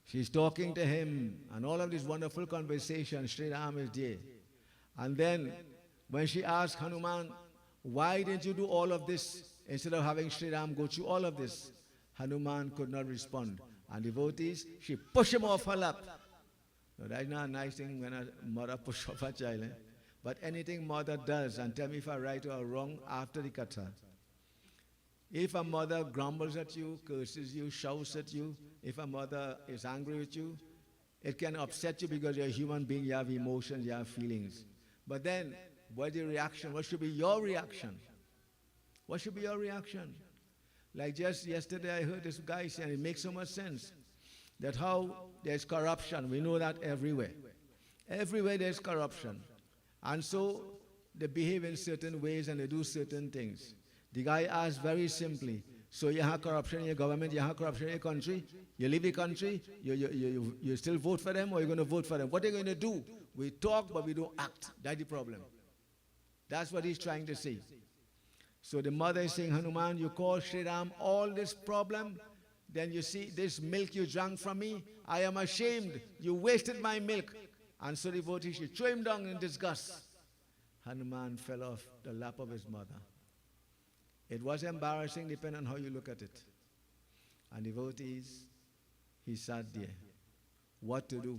she's talking to him and all of this wonderful conversation, Sri Ram is there. And then when she asked Hanuman, why didn't you do all of this instead of having Sri Ram go through all of this? Hanuman could not respond. And devotees, she pushed him off her lap. Now, that's not a nice thing when a mother pushes off her child. But anything mother does, and tell me if I'm right or wrong after the katha. If a mother grumbles at you, curses you, shouts at you, if a mother is angry with you, it can upset you because you're a human being, you have emotions, you have feelings. But then, what's the reaction? What should be your reaction? What should be your reaction? Like just yesterday I heard this guy saying, it makes so much sense, that how there's corruption, we know that everywhere. Everywhere there's corruption. And so they behave in certain ways and they do certain things. The guy asked very simply, so you have corruption in your government, you have corruption in your country, you leave the country, you still vote for them or you're going to vote for them? What are you going to do? We talk but we don't act. That's the problem. That's what he's trying to say. So the mother is saying, Hanuman, you call Sri Ram all this problem, then you see this milk you drank from me, I am ashamed, you wasted my milk. And so devotee, she threw him down in disgust. Hanuman fell off the lap of his mother. It was embarrassing depending on how you look at it. And devotees, he sat there. What to do?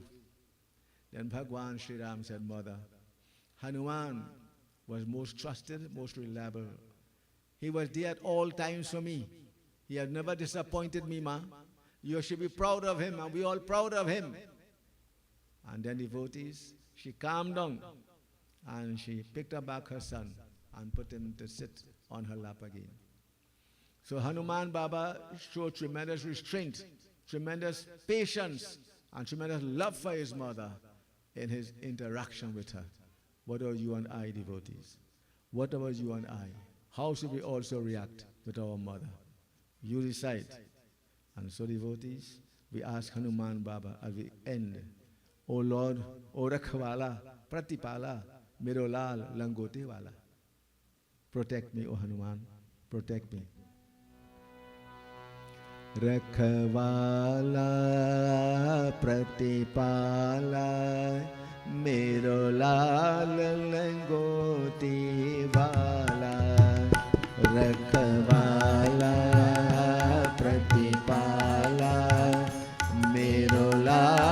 Then Bhagwan Sri Ram said, Mother, Hanuman was most trusted, most reliable. He was there at all times for me. He had never disappointed me, ma. You should be proud of him, and we're all proud of him. And then devotees, she calmed down and she picked up back her son and put him to sit on her lap again. So Hanuman Baba showed tremendous restraint, tremendous patience, and tremendous love for his mother in his interaction with her. What about you and I, devotees? What about you and I? How should we also react with our mother? You decide. And so devotees, we ask Hanuman Baba as we end, O Lord, O Rakhwala, Pratipala, Mero Lal, Langote Wala. Protect me, O Hanuman, protect me. Rakhwala, Pratipala, Mero Lal, Langote Wala. Rakhwala, Pratipala, Mero Lal,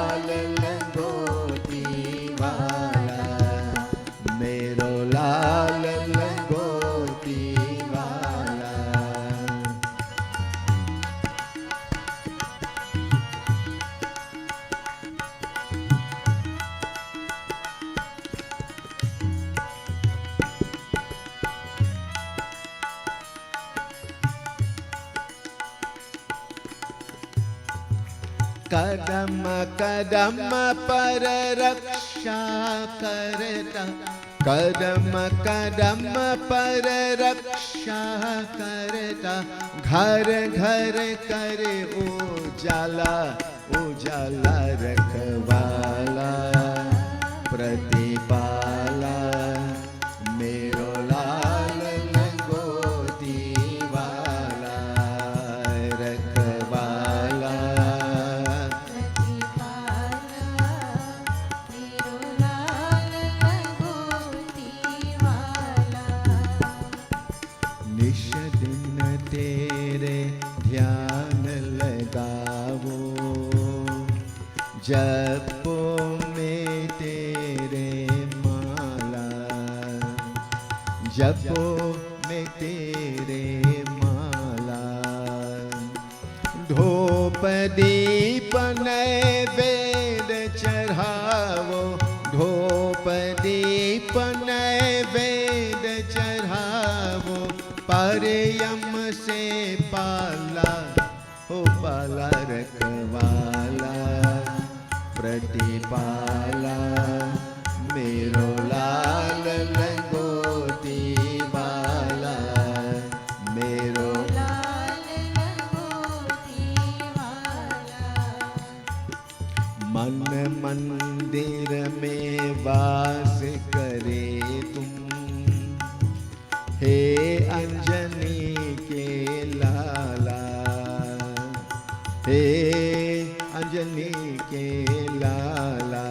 कदम कदम पर रक्षा करता, कदम कदम पर रक्षा करता, घर घर करे उजाला, उजाला रखवाला, प्रतिपाला, मेरो लाल लंगोटी वाला, रखवाला, निश दिन तेरे ध्यान लगावो, जपो में तेरे माला, जपो में तेरे माला। धूप दीप नैवेद्य चढ़ावो, धूप दीप नैवेद्य चढ़ावो, पर यम से पाला हो पाला रखवाला, प्रतिपाला मेरो लाल लंगोटी वाला, मेरो लाल लंगोटी वाला। मन मंदिर में वास करे तुम, हे अंजनी के लाला, हे अंजनी के लाला।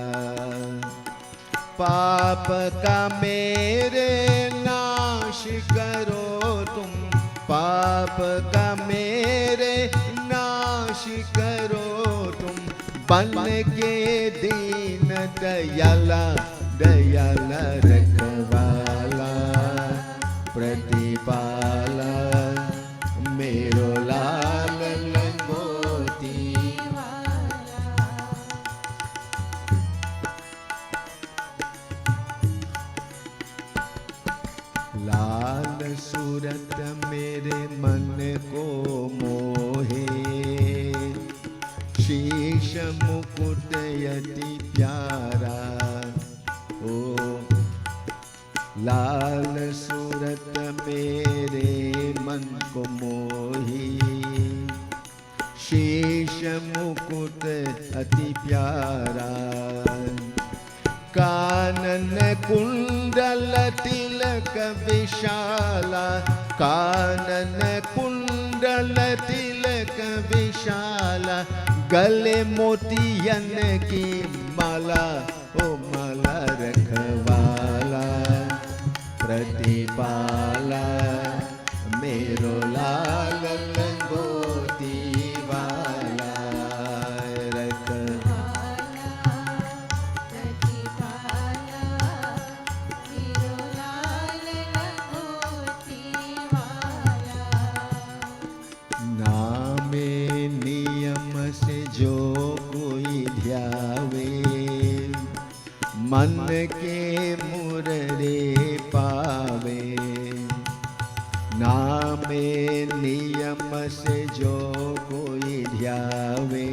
पाप का मेरे नाश करो तुम, पाप का मेरे नाश करो तुम, बन के दीन दयाला, दयाला रखवाला, प्रतिपाला मेरो लाल लंगोटी वाला। लाल सूरत मेरे मन को मोहे, शीश मुकुट यति प्यारा, ओ लाल सूरत मेरे मन को मोही, शीश मुकुट अति प्यारा। कानन कुंडल तिलक विशाला, कानन कुंडल तिलक विशाला, गले मोतियन की माला, ओ माला रखवाला, प्रतिपाला मेरो लाल लंगोटी वाला, रखवाला, प्रतिपाला मेरो लाल लंगोटी वाला। नामे नियम से जो कोई ध्यावे, मन के मुररे पावे, नामे नियम से जो कोई ध्यावे,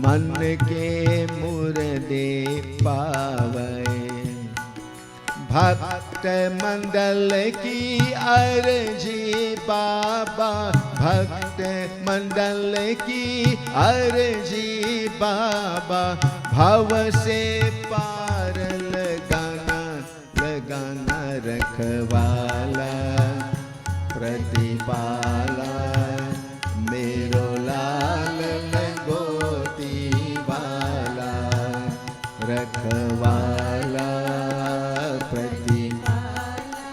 मन के मुरदे पावे। भक्त मंडल की अर्जी बाबा, भक्त मंडल की अर्जी बाबा, भव से पार लगाना, लगाना रखवाला, प्रतिपाला मेरो लाल लंगोटी वाला, रखवाला, प्रतिपाला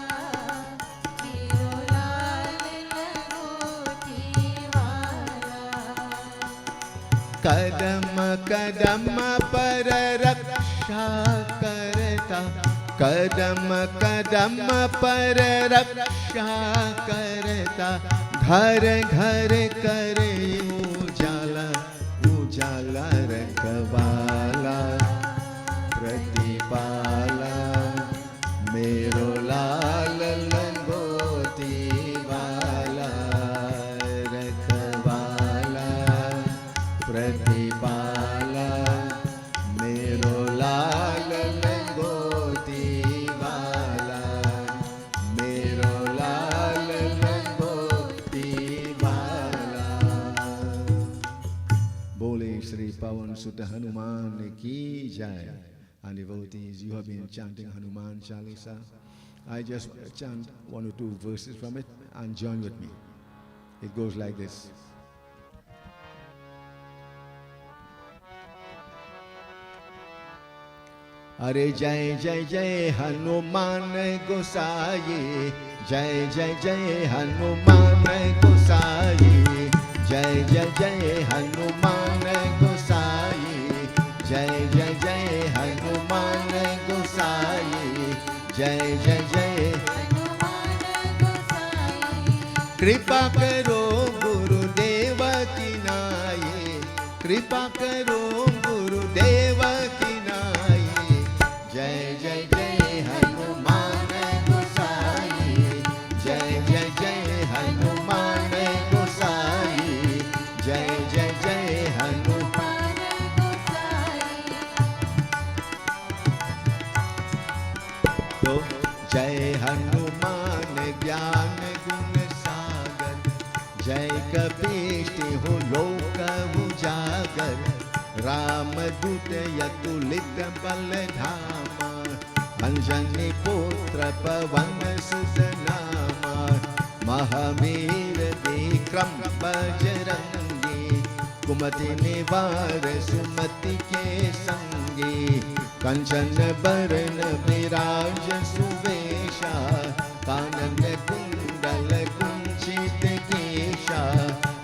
मेरो लाल लंगोटी वाला। कदम कदम पर रक्षा करता, कदम कदम पर रक्षा करता, घर घर करे उजाला, उजाला रखवाला, प्रतिपाला मेरो लाल लंगोटी वाला, रखवाला, प्रतिपाला मेरो लाल लंगोटी वाला, मेरो लाल लंगोटी वाला। बोले श्री पवन सुत हनुमान की जय। And devotees, you have been chanting Hanuman Chalisa. I just chant one or two verses from it and join with me. It goes like this. अरे जय जय जय हनुमान गोसाई, जय जय जय हनुमान गोसाई, जय जय जय हनुमान गोसाई, जय जय जय हनुमान गोसाई, जय जय जय हनुमान गोसाई। कृपा करो गुरुदेव की नाई, कृपा करो गुरुदेव की नाई, जय जय जय हनुमान गोसाई, जय जय जय हनुमान गोसाई, जय जय जय हनुमान गोसाई। तो जय हनुमान ज्ञान गुण सागर, जय कपीश हो लोक उजागर, राम दूत यतुलित बल धामा, अंजनी पुत्र पवन सुत नामा, महावीर विक्रम बजरंगी, कुमति निवार सुमति के संगी, कंचन बरन विराज सुवेशा, कानन कुंडल कुंचित केशा,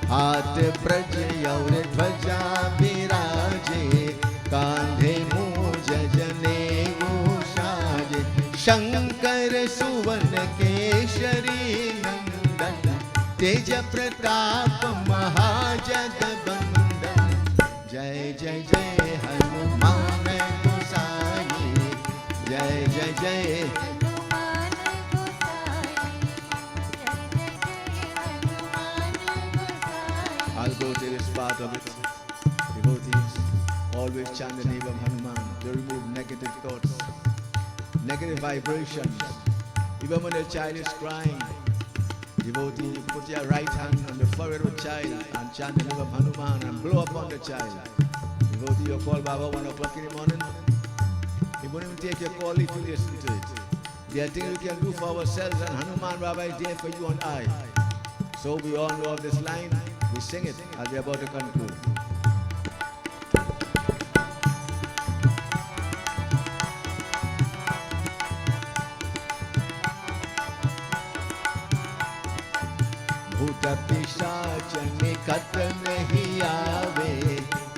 हाथ प्रजयौर ध्वजा विराजे, कांधे मूज जनेऊ साजे, शंकर सुवन केशरी नंदन, तेज प्रताप महाजगबंदन, जय जय जय हनुमान गोसाई, जय जय जय हनुमान गोसाई, जय जय जय हनुमान गोसाई। I'll go to this part of it. Devotees always chant the name of Hanuman to remove negative thoughts, negative vibrations. Even when a child is crying, devotee, you put your right hand on the forehead of the child and chant the name of Hanuman and blow upon the child. Devotee, you call Baba 1 o'clock in the morning, he won't even take your call if you listen to it. There are things we can do for ourselves, and Hanuman Baba is there for you and I. So we all know of this line, we sing it as we are about to conclude. भूत पिशाच निकट नहीं आवे,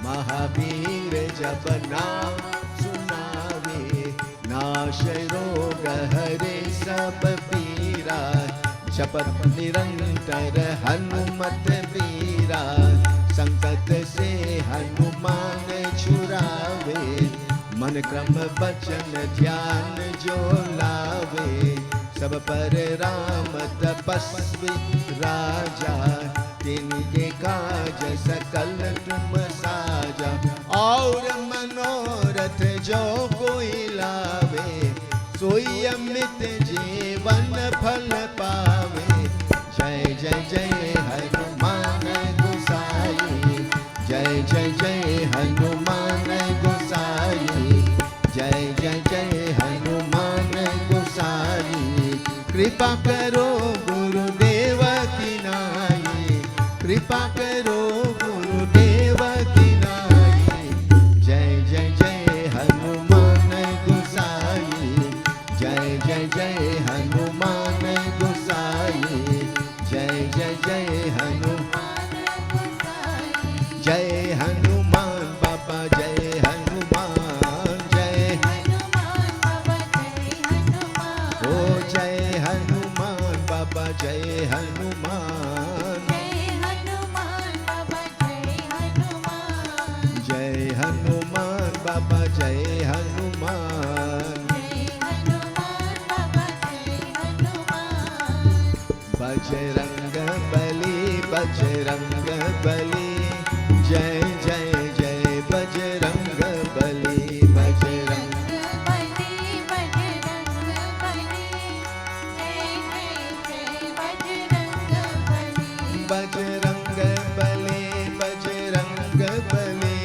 महावीर जब नाम सुनावे, नाश रोग हरे सब पीरा, जपत निरंतर हनुमत वीरा, संकट से हनुमान छुड़ावे, मन क्रम वचन ध्यान जो लावे, सब पर राम तपस्वी राजा, तिनके काज सकल तुम साजा, और मनोरथ जो कोई लावे, सोई अमित जीवन फल पावे, जय जय जय हनुमान गोसाई, जय जय जय हनुमान गोसाई, जय जय जय हनुमान गोसाई। कृपा करो गुरुदेव की नाई, कृपा करो गुरुदेव की नाई, जय जय जय हनुमान गोसाई, जय जय जय हनुमान गोसाई, जय जय जय हनुमान गोसाई। जय हनुमान बाबा, जय हनुमान, जय हनुमान बाबा, जय हनुमान, ओ जय हनुमान बाबा, जय हनुमान, जय हनुमान बाबा, जय हनुमान, जय हनुमान बाबा, जय हनुमान, जय हनुमान बाबा, जय हनुमान। बजरंग बली, बजरंग बली, जय जय जय बजरंग बली, बजरंग बली, बजरंग बली, जय जय जय बजरंग बली, बजरंग बली, बजरंग बली, बजरंग बली,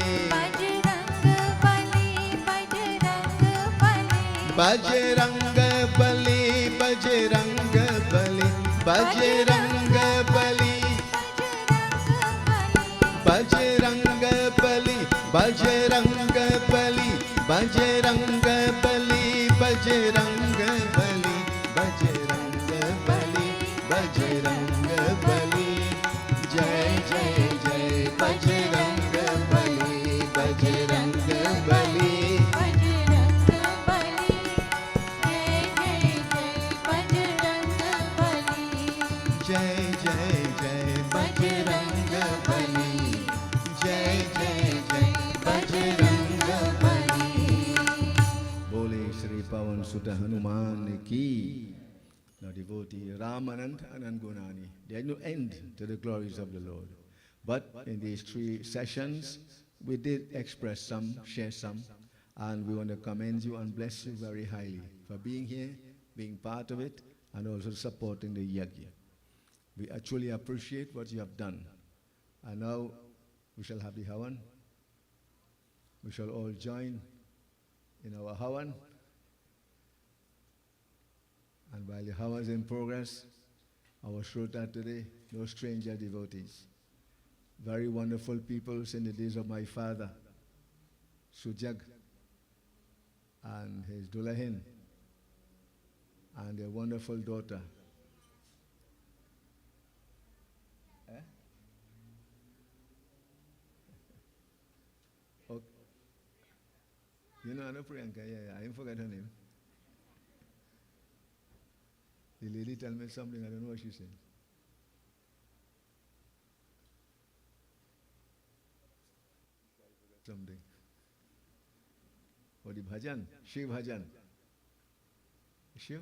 बजरंग बली, बजरंग बली, बजरंग बली, बजरंग बली, बजरंग बली, बजरंग बली। जय जय जय बजरंग बली, जय जय जय बजरंग बली। बोले श्री पवन सुत हनुमान की। Now devotee Ramanand Anangunani. There is no end to the glories of the Lord. But in these 3 sessions, we did express some, share some, and we want to commend you and bless you very highly for being here, being part of it, and also supporting the yajna. We actually appreciate what you have done. And now we shall have the Havan. We shall all join in our Havan. And while the Havan is in progress, our Shrota today, no stranger devotees. Very wonderful people in the days of my father, Sujag, and his Dulahin, and their wonderful daughter. Okay. You know, I know Priyanka, yeah, I didn't forget her name. The lady tell me something, I don't know what she said. Something. Or the bhajan, Shiv bhajan. Shiv?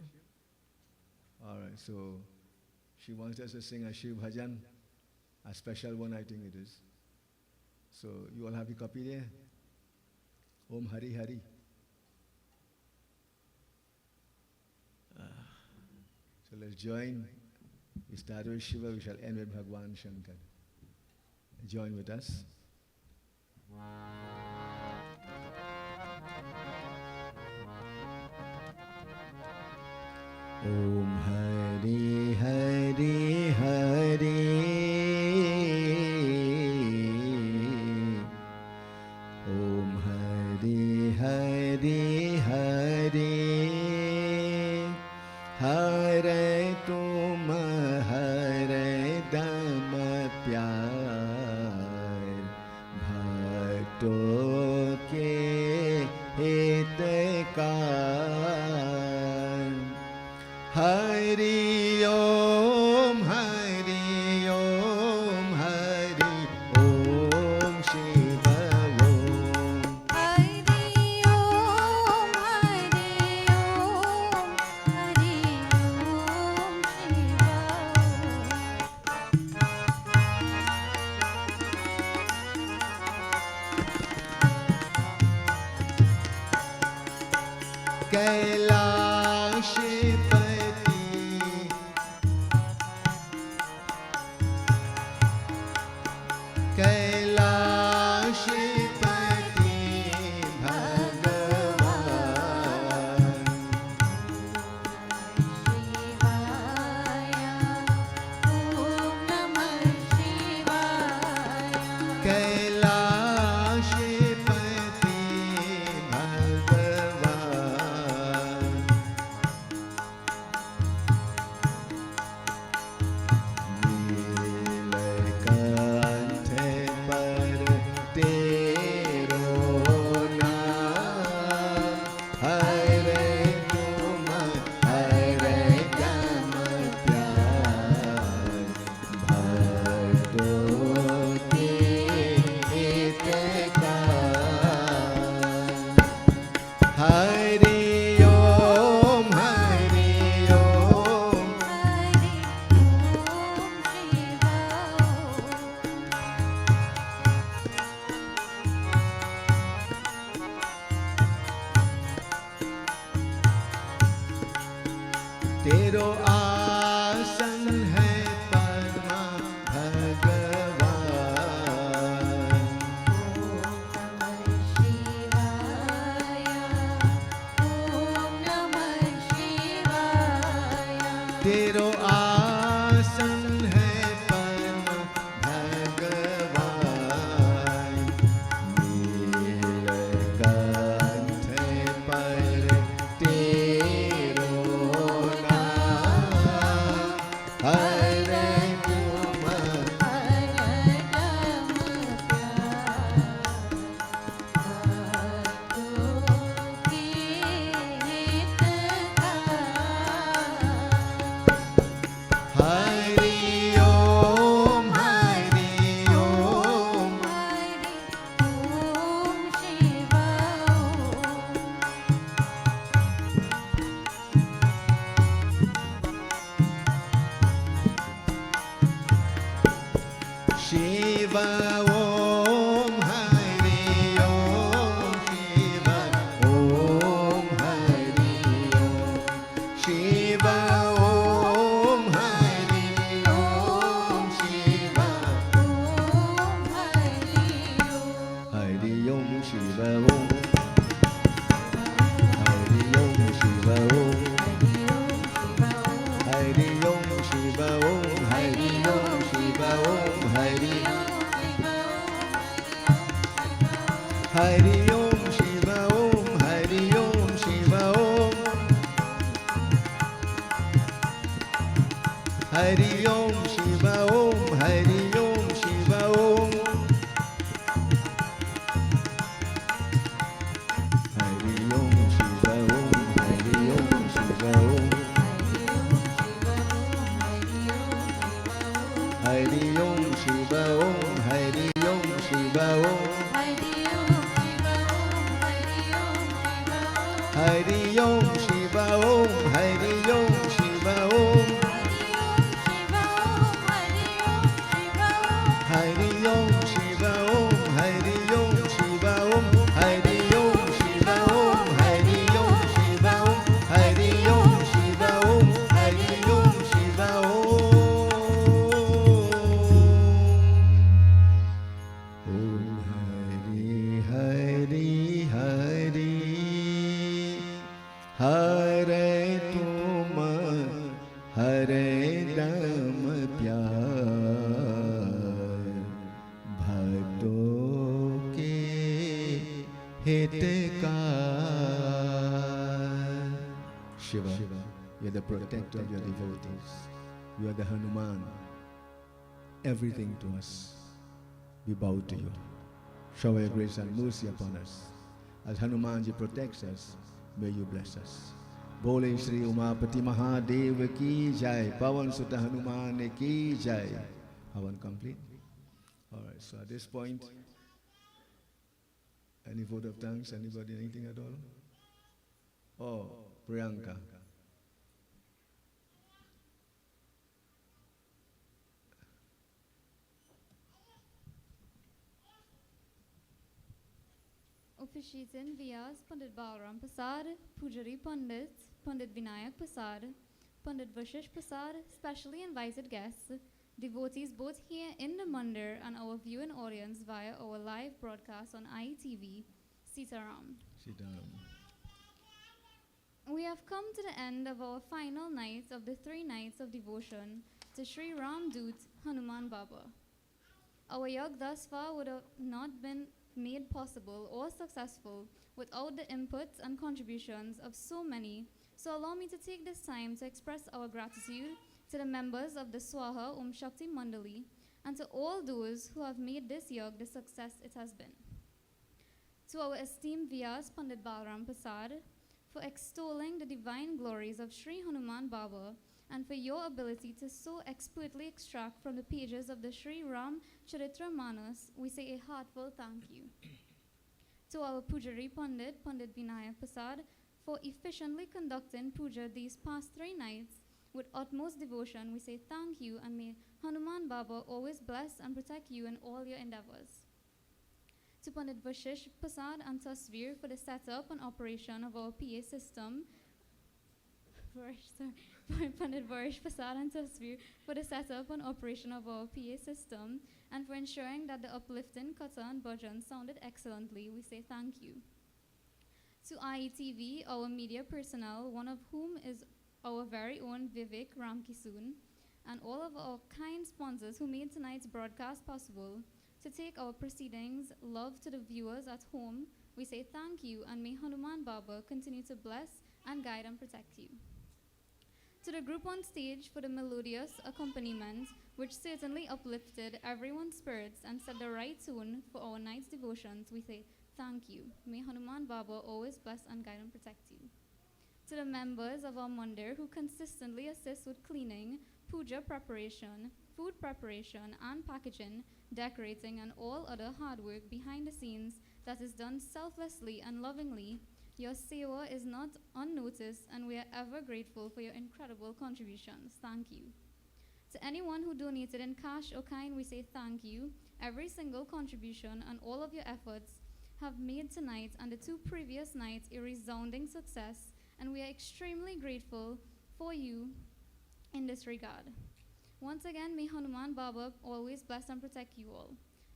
All right, so she wants us to sing a Shiv bhajan, a special one I think it is. So you all have a copy there? Om Hari Hari. So let's join. We start with Shiva, we shall end with Bhagwan Shankar. Join with us. Om Hari Hari Hari, Om Hari Hari Hari, Hare Tum Hare Dam Pyar, Bhakto ke hitakar. Hari Om Hari Om Hari Om Shiva Om. Hari Om Hari Om Hari Om Shiva Kailashpati, Kailashpati Bhagavan, Shivaya Om Namah Shivaya Kailashpati Bhagavan, Neelakantha par tero naam, Hare Tum Hare Dam Pyar, Bhakto ke hitakar. Hari Om Hari Om. Hari Om Shiva तेरो आसन है परमा भगवान, Om Namah Shivaya तेरो आसन है परमा भगवान, नीलकंठ पर तेरो नाम, हरे तुम Hare Dam Pyar Bhakto ke hitakar Shiva Om Hari Om Shiva Om Hari Om Shiva Om Hari Om Shiva Om Hari Om. Hari Om Shiva Om Hari Om Shiva Om Hari Om Shiva Om Hari Om Shiva Om Hari Hari Om Shiva Om Hari Om Shiva Om Hari Om Shiva Om Hari Om Shiva Om Hari Om Shiva Om Hari Om Shiva Om Hari Om Shiva Om Hari Om Shiva Om Hari Om Shiva Om Hari Om Shiva Om Hari Om Shiva Om Hari Om Shiva Om Hari Om Shiva Om Hari Om Shiva Om Hari Om Shiva Om Hari Om Shiva Om Om Hari Hari Hari Hare Tum Hare Ram Pyar Bhatton ke hitkar Shiva, you're the protector of your devotees. You are the Hanuman. Everything to us, we bow to you. Shower your grace and mercy upon us. As Hanumanji protects us, may you bless us. Bole Shri Umapati Mahadev ki jai. Pavan Sutta Hanuman ki jai. Havan complete. All right, so at this point, any vote of thanks? Anybody, anything at all? Oh, Priyanka. Officiating Vyas Pandit Balram Prasad, Pujari Pandit, Pandit Vinayak Prasad, Pandit Vashish Prasad, specially invited guests, devotees both here in the Mandir and our viewing audience via our live broadcast on ITV, Sitaram. We have come to the end of our final night of the 3 nights of devotion to Sri Ram Doot Hanuman Baba. Our yag thus far would have not been made possible or successful without the inputs and contributions of so many, so allow me to take this time to express our gratitude to the members of the Swaha Om Shakti Mandali and to all those who have made this yag the success it has been. To our esteemed Vyas Pandit Balram Prasad for extolling the divine glories of Sri Hanuman Baba and for your ability to so expertly extract from the pages of the Sri Ram Charitra Manas, we say a heartfelt thank you. To our Pujari Pandit, Pandit Vinayak Prasad, for efficiently conducting puja these past 3 nights with utmost devotion, we say thank you and may Hanuman Baba always bless and protect you in all your endeavors. To Pandit Vashish Prasad and Tasveer for the setup and operation of our PA system, Pandit Varish Prasad and Tasveer for the setup and operation of our PA system and for ensuring that the uplifting Katha and Bhajan sounded excellently, we say thank you. To IETV, our media personnel, one of whom is our very own Vivek Ramkisoon, and all of our kind sponsors who made tonight's broadcast possible, to take our proceedings love to the viewers at home, we say thank you and may Hanuman Baba continue to bless and guide and protect you. To the group on stage for the melodious accompaniment, which certainly uplifted everyone's spirits and set the right tune for our night's devotions, we say thank you. May Hanuman Baba always bless and guide and protect you. To the members of our mandir who consistently assist with cleaning, puja preparation, food preparation and packaging, decorating and all other hard work behind the scenes that is done selflessly and lovingly, your seva is not unnoticed and we are ever grateful for your incredible contributions. Thank you. To anyone who donated in cash or kind, we say thank you. Every single contribution and all of your efforts have made tonight and the 2 previous nights a resounding success, and we are extremely grateful for you in this regard. Once again, may Hanuman Baba always bless and protect you all.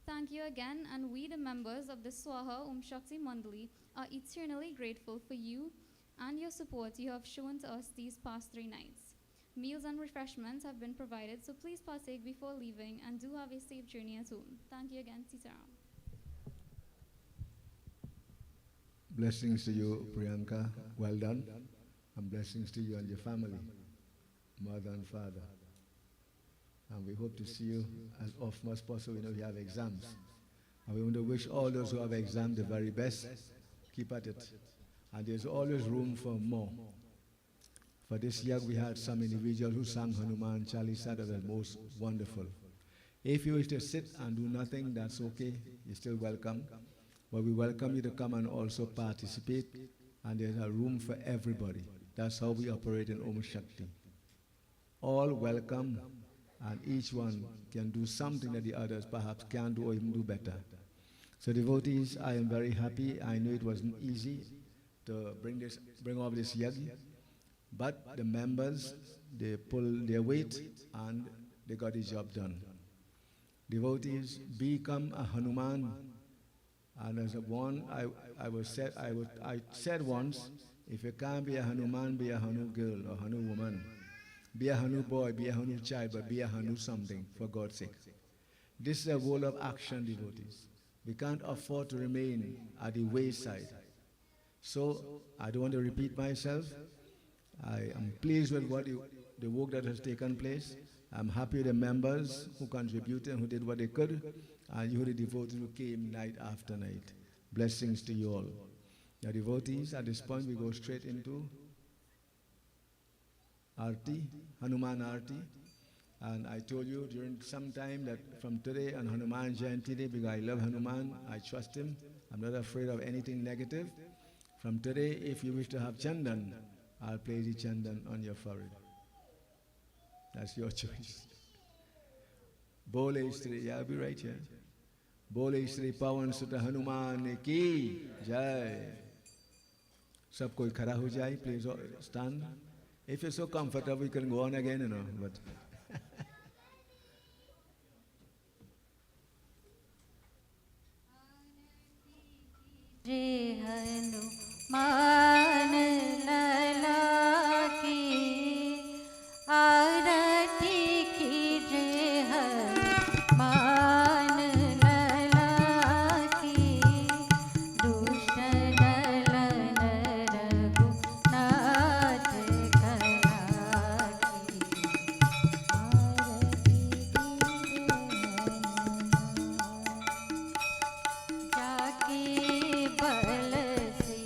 Thank you again, and we, the members of the Swaha Shakti Mandali, are eternally grateful for you and your support you have shown to us these past 3 nights. Meals and refreshments have been provided, so please partake before leaving and do have a safe journey at home. Thank you again, Sitaram. Blessings to you, Priyanka. Well done. And blessings to you and your family, mother and father. And we hope to see you as often as possible. We have exams. And we want to wish all those who have exams the very best. Keep at it. And there's always room for more. For this year, we had some individuals who sang Hanuman Chalisa that was most wonderful. If you wish to sit and do nothing, that's okay. You're still welcome. But we welcome you to come and also participate. And there's a room for everybody. That's how we operate in Om Shakti. All welcome, and each one can do something that the others perhaps can do or even do better. So devotees, I am very happy. I know it wasn't easy to bring off this yajna, but the members, they pulled their weight and they got the job done. Devotees, become a Hanuman. And as a one, I said once, if you can't be a Hanuman, be a Hanu girl or Hanu woman. Be a Hanu boy, be a Hanu child, but be a Hanu something, for God's sake. This is a role of action, devotees. We can't afford to remain at the wayside. So, I don't want to repeat myself. I am pleased with the work that has taken place. I'm happy with the members who contributed and who did what they could, and you, the devotees who came night after night. Blessings to you all. The devotees, at this point, we go straight into Arti, Hanuman Arti. And I told you during some time that from today on Hanuman Jayanti Day, because I love Hanuman, I trust him, I'm not afraid of anything negative. From today, if you wish to have Chandan, I'll place the Chandan on your forehead. That's your choice. Bole Shri, yeah, I'll be right here. Bole Shri Pawan Sutta Hanuman Ki Jai. Sab koi khara ho jai, please stand. If you're so comfortable, you can go on again, but Jai Hanuman Lala ki आरती कीजिए हनुमान लला की दुष्ट दलन रघुनाथ कला की आरती कीजिए हनुमान जाके बल से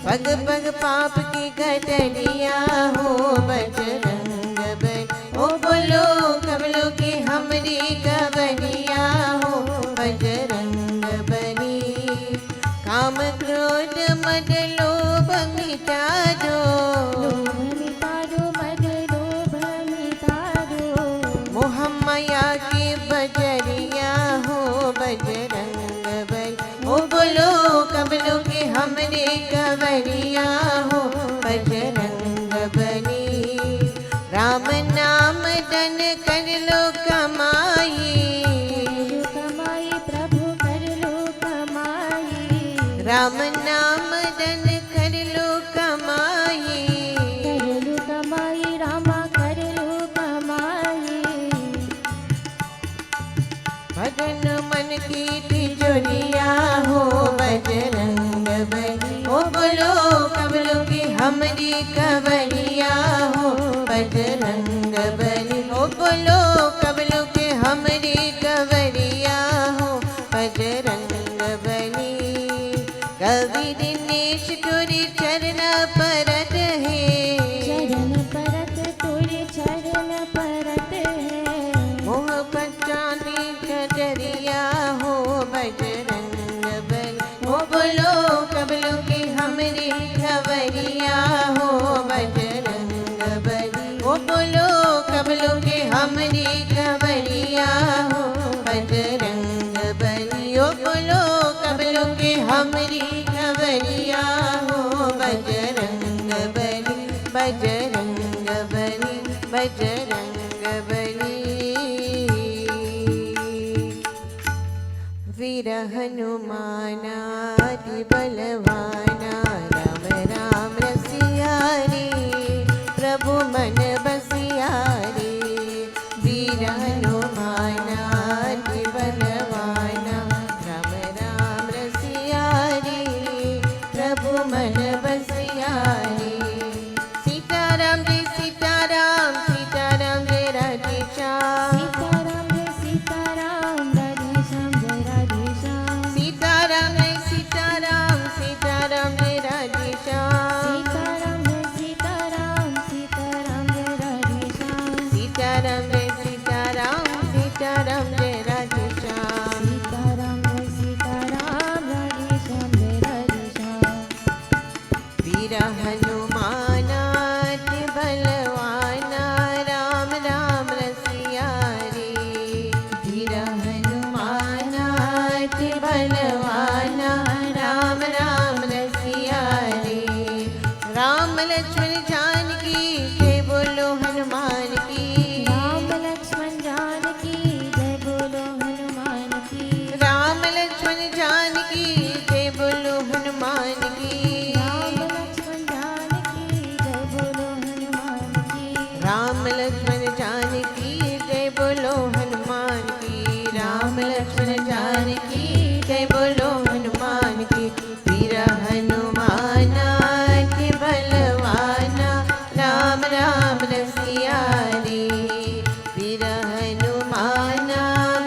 पग पग पाप की गठरिया हो बजरंग बली। ओ बोलो कबलों की हमरी कबरिया हो बजरंग बली। काम क्रोध मद लोभ मिटा दो, मोह माया की बजरिया हो बजरंग बली। ओ बोलो कबलों की हमरे कवरिया हो बजरंग बली। राम नाम दन कर लो कमाई, प्रभु कर लो कमाई। राम नाम दन कर लो कमाई, रामा कर लो कमाई। भजन मन की तिजोरिया हो बजरंग बली। ओ बोलो कबलों की हमरी कवरिया हो बजरंग बली। ओ बोलो कबलों की हमरी कवरिया हो बजरंग बली। कवि दिनेश तुरी चरण परत है, चरण परत तुरी चरण परत है। मोह पचानी कजरिया हो बजरंग बली। ओ बोलो कबलों की हमरी खबरिया हो बजरंग बली। ओ बोलो कबलों की हमरी खबरिया हो बजरंग बली। ओ बोलो कबलों की हमरी खबरिया हो बजरंग बली। बजरंग बली, बजरंग बली। वीर हनुमाना अति बलवाना, राम राम रसिया रे, प्रभु मन बसिया रे। वीर हनुमाना अति बलवाना, राम राम रसिया रे, प्रभु मन बसिया रे। सीताराम जय सीताराम, सीताराम जय राधे श्याम। सीताराम जय सीताराम, राधे श्याम जय राधे श्याम। सीताराम जय सीताराम, सीताराम जय राधे श्याम। सीताराम जय सीताराम, सीताराम जय राधे श्याम। सीताराम जय सीताराम, सीताराम जय राधे श्याम। सीताराम जय सीताराम, राधे श्याम जय राधे श्याम। वीर हनुमाना अति बलवाना, राम राम रसिया रे। वीर हनुमाना अति बलवाना, राम राम रसिया रे। राम लक्ष्मण जानकी जय बोलो हनुमान की। राम लक्ष्मण जानकी जय बोलो हनुमान की। राम लक्ष्मण जानकी जय बोलो हनुमान की। राम लक्ष्मण जानकी जय बोलो हनुमान की। राम लक्ष्मण जानकी जय बोलो हनुमान की। राम लक्ष्मण जानकी जय बोलो हनुमान की। वीर हनुमाना अति बलवाना, राम राम रसिया रे। वीर हनुमाना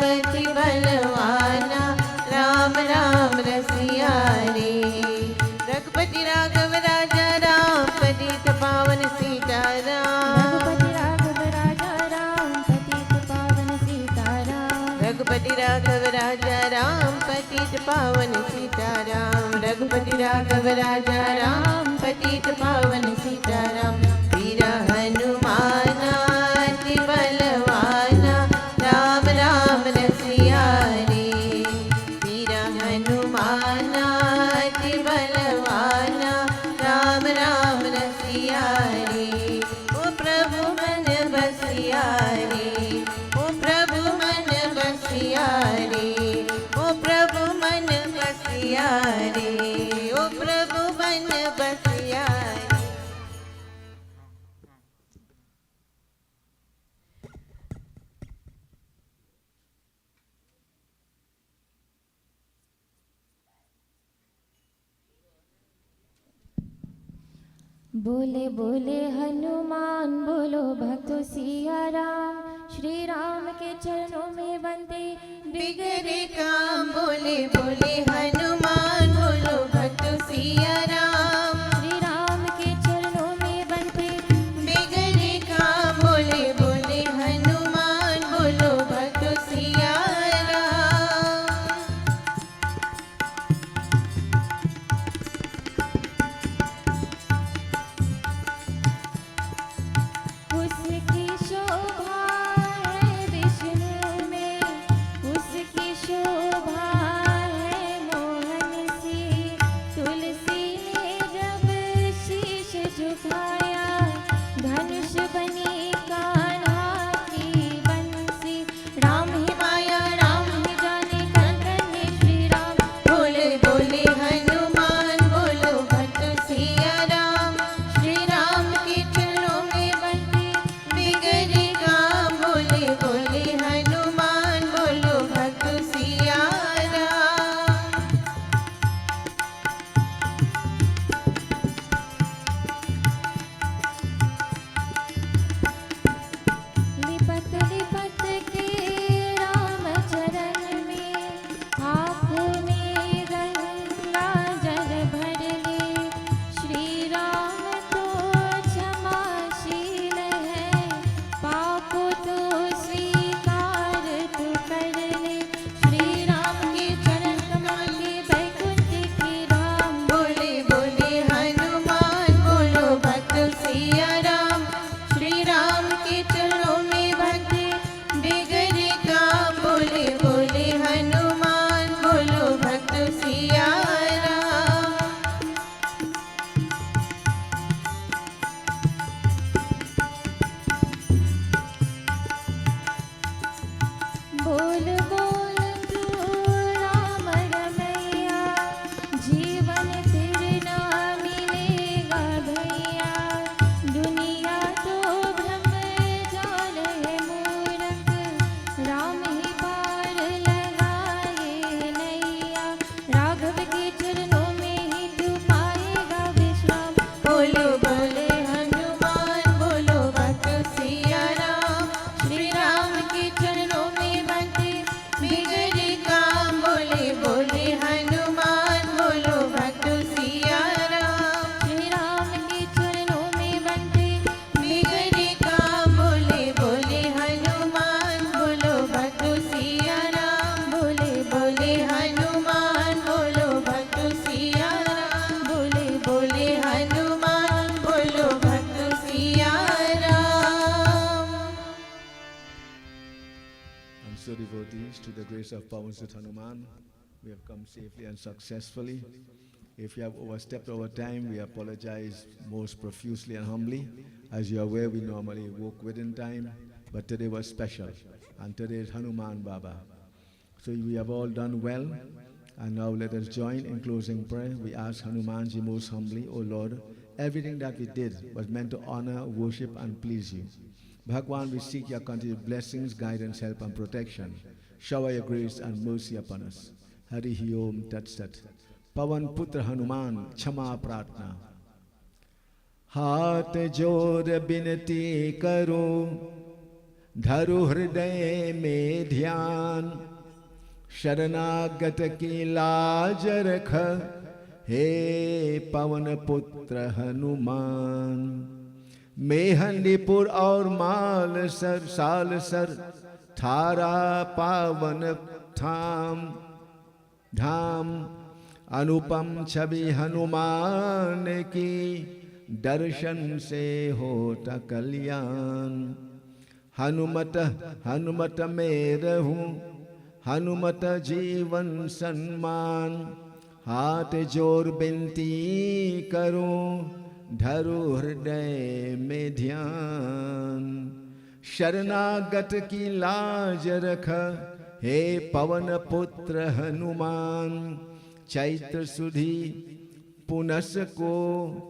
अति बलवाना, राम राम रसिया रे। रघुपति राघव राजा राम, पतित पावन सीताराम। रघुपति राघव राजा राम, पतित पावन सीताराम। रघुपति राघव राजा राम, पतित पावन सीताराम। रघुपति राघव राजा राम, पतित पावन सीताराम। वीर हनुमाना अति बलवाना, राम राम रसिया रे। वीर हनुमाना अति बलवाना, राम राम रसिया रे। ओ प्रभु मन बसिया रे, ओ प्रभु मन बसिया रे। ओ प्रभु मन बसिया रे, ओ प्रभु मन बसिया रे। बोले बोले हनुमान बोलो भक्त सिया राम, श्री राम के चरणों में बंदे बिगड़े काम। बोले बोले हनुमान बोलो भक्त Siya Ram, devotees, to the grace of Pawan Sut Hanuman, we have come safely and successfully. If you have overstepped our time, we apologize most profusely and humbly. As you are aware, we normally walk within time, but today was special. And today is Hanuman Baba. So we have all done well. And now let us join in closing prayer. We ask Hanumanji most humbly, O Lord, everything that we did was meant to honor, worship, and please you. Bhagwan, we seek your continued blessings, guidance, help, and protection. Shower your grace and mercy upon us. Hari Om Tat Sat. Pawan Putra Hanuman, Chama Pratna. हाथ जोड़ बिनती करो, धरु हृदय में ध्यान, शरणागत की लाज रख, हे पवन पुत्र हनुमान। मेहंदीपुर और मालसर सालसर थारा पावन धाम धाम, अनुपम छवि हनुमान की, दर्शन से होता कल्याण। हनुमत हनुमत में रहूं, हनुमत जीवन सम्मान, हाथ जोड़ बिनती करूं, धरु हृदय में ध्यान। शरणागत की लाज रख, हे पवन पुत्र हनुमान। चैत्र सुधी पुनस को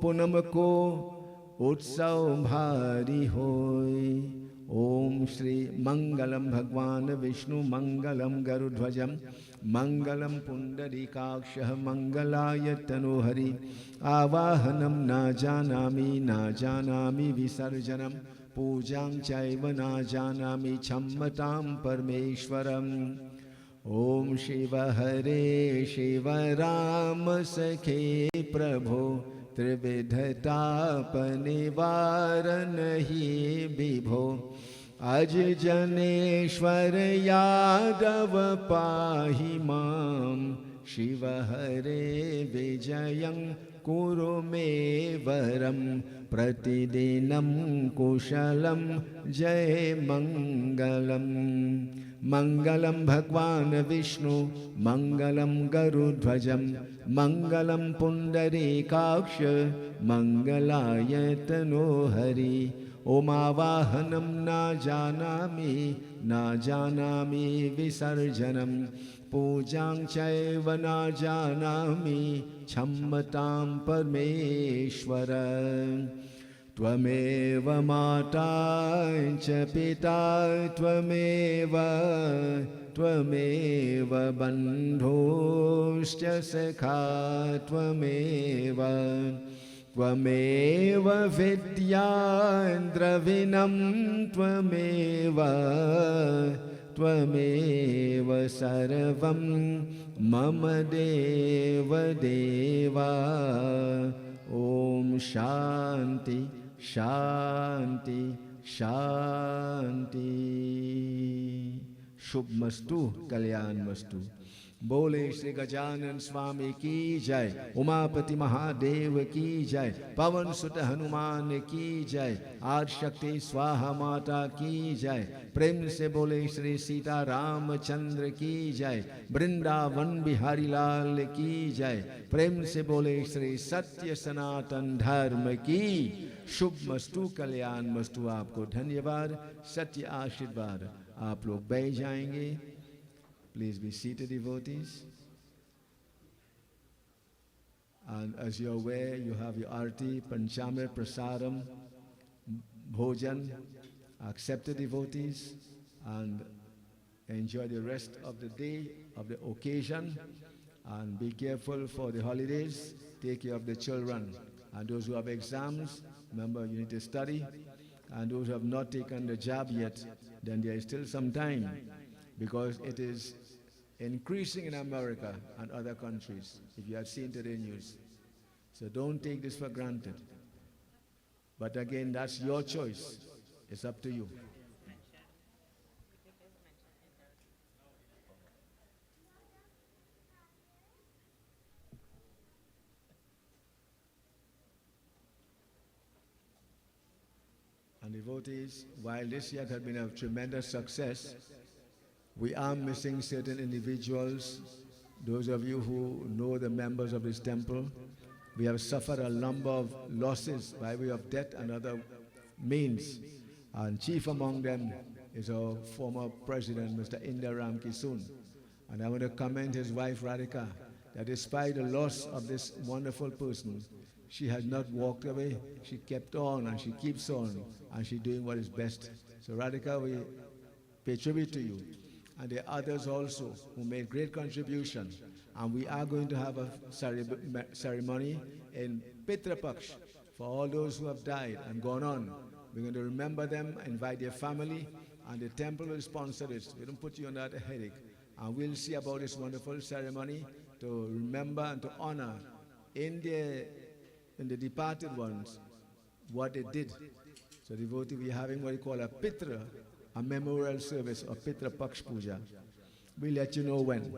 पूनम को, उत्सव भारी होय। ओम श्री मंगलम भगवान विष्णु मंगलम गरुध्वजम, मंगलम पुंडरीकाक्षः, मंगलाय तनोहरि। आवाहनम न जानामि विसर्जनम, पूजां चैव न जानामि क्षम्मतां परमेश्वरम्। ओम शिव हरे शिव राम सखे प्रभो, त्रिविधताप निवारण ही विभो। अज जनेश्वर यादव पाहि माम, शिव हरे विजयं कुरु मे वरम। प्रतिदिनं कुशलं जय मंगलम। मंगलम भगवान विष्णु मंगलम गरुध्वजम, मंगलम पुंडरीकाक्ष, मंगलाय तनोहरि। ओमावाहनम न जानामि विसर्जनम, पूजां चैव न जानामि क्षम्मतां परमेश्वर। त्वमेव माता च पिता त्वमेव बन्धुश्च सखा त्वमेव विद्या द्रविणं त्वमेव सर्वं मम देव देवा। ओम शांति शांति शांति। शुभमस्तु कल्याणमस्तु। बोले श्री गजानन स्वामी की जय, उमापति महादेव की जय, पवन सुत हनुमान की जय, आदिशक्ति स्वाहा माता की जय। प्रेम से बोले श्री सीता रामचंद्र की जय, वृंदावन बिहारी लाल की जय। प्रेम से बोले श्री सत्य सनातन धर्म की। शुभमस्तु कल्याणमस्तु। आपको धन्यवाद, सत्य आशीर्वाद। आप लोग बैठ जाएंगे। Please be seated, devotees. And as you're aware, you have your arti, panchamrit, prasadam, bhojan. Accept the devotees and enjoy the rest of the day, of the occasion. And be careful for the holidays. Take care of the children. And those who have exams, remember you need to study. And those who have not taken the jab yet, then there is still some time, because it is increasing in America and other countries, if you have seen today news. So don't take this for granted. But again, that's your choice. It's up to you. And devotees, while this year has been a tremendous success, We are missing certain individuals. Those of you who know the members of this temple, we have suffered a number of losses by way of death and other means. And chief among them is our former president, Mr. Inder Ram Kisun. And I want to commend his wife, Radhika, that despite the loss of this wonderful person, she has not walked away. She kept on and she keeps on and she's doing what is best. So Radhika, we pay tribute to you. And there are others also who made great contribution. And we are going to have a ceremony in Pitra Paksh for all those who have died and gone on. We're going to remember them, invite their family, and the temple will sponsor this. We don't put you under a headache. And we'll see about this wonderful ceremony to remember and to honor in the departed ones what they did. So devotee, we're having what we call a Pitra, a memorial service, or Pitra Paksh Puja. We'll let you know when.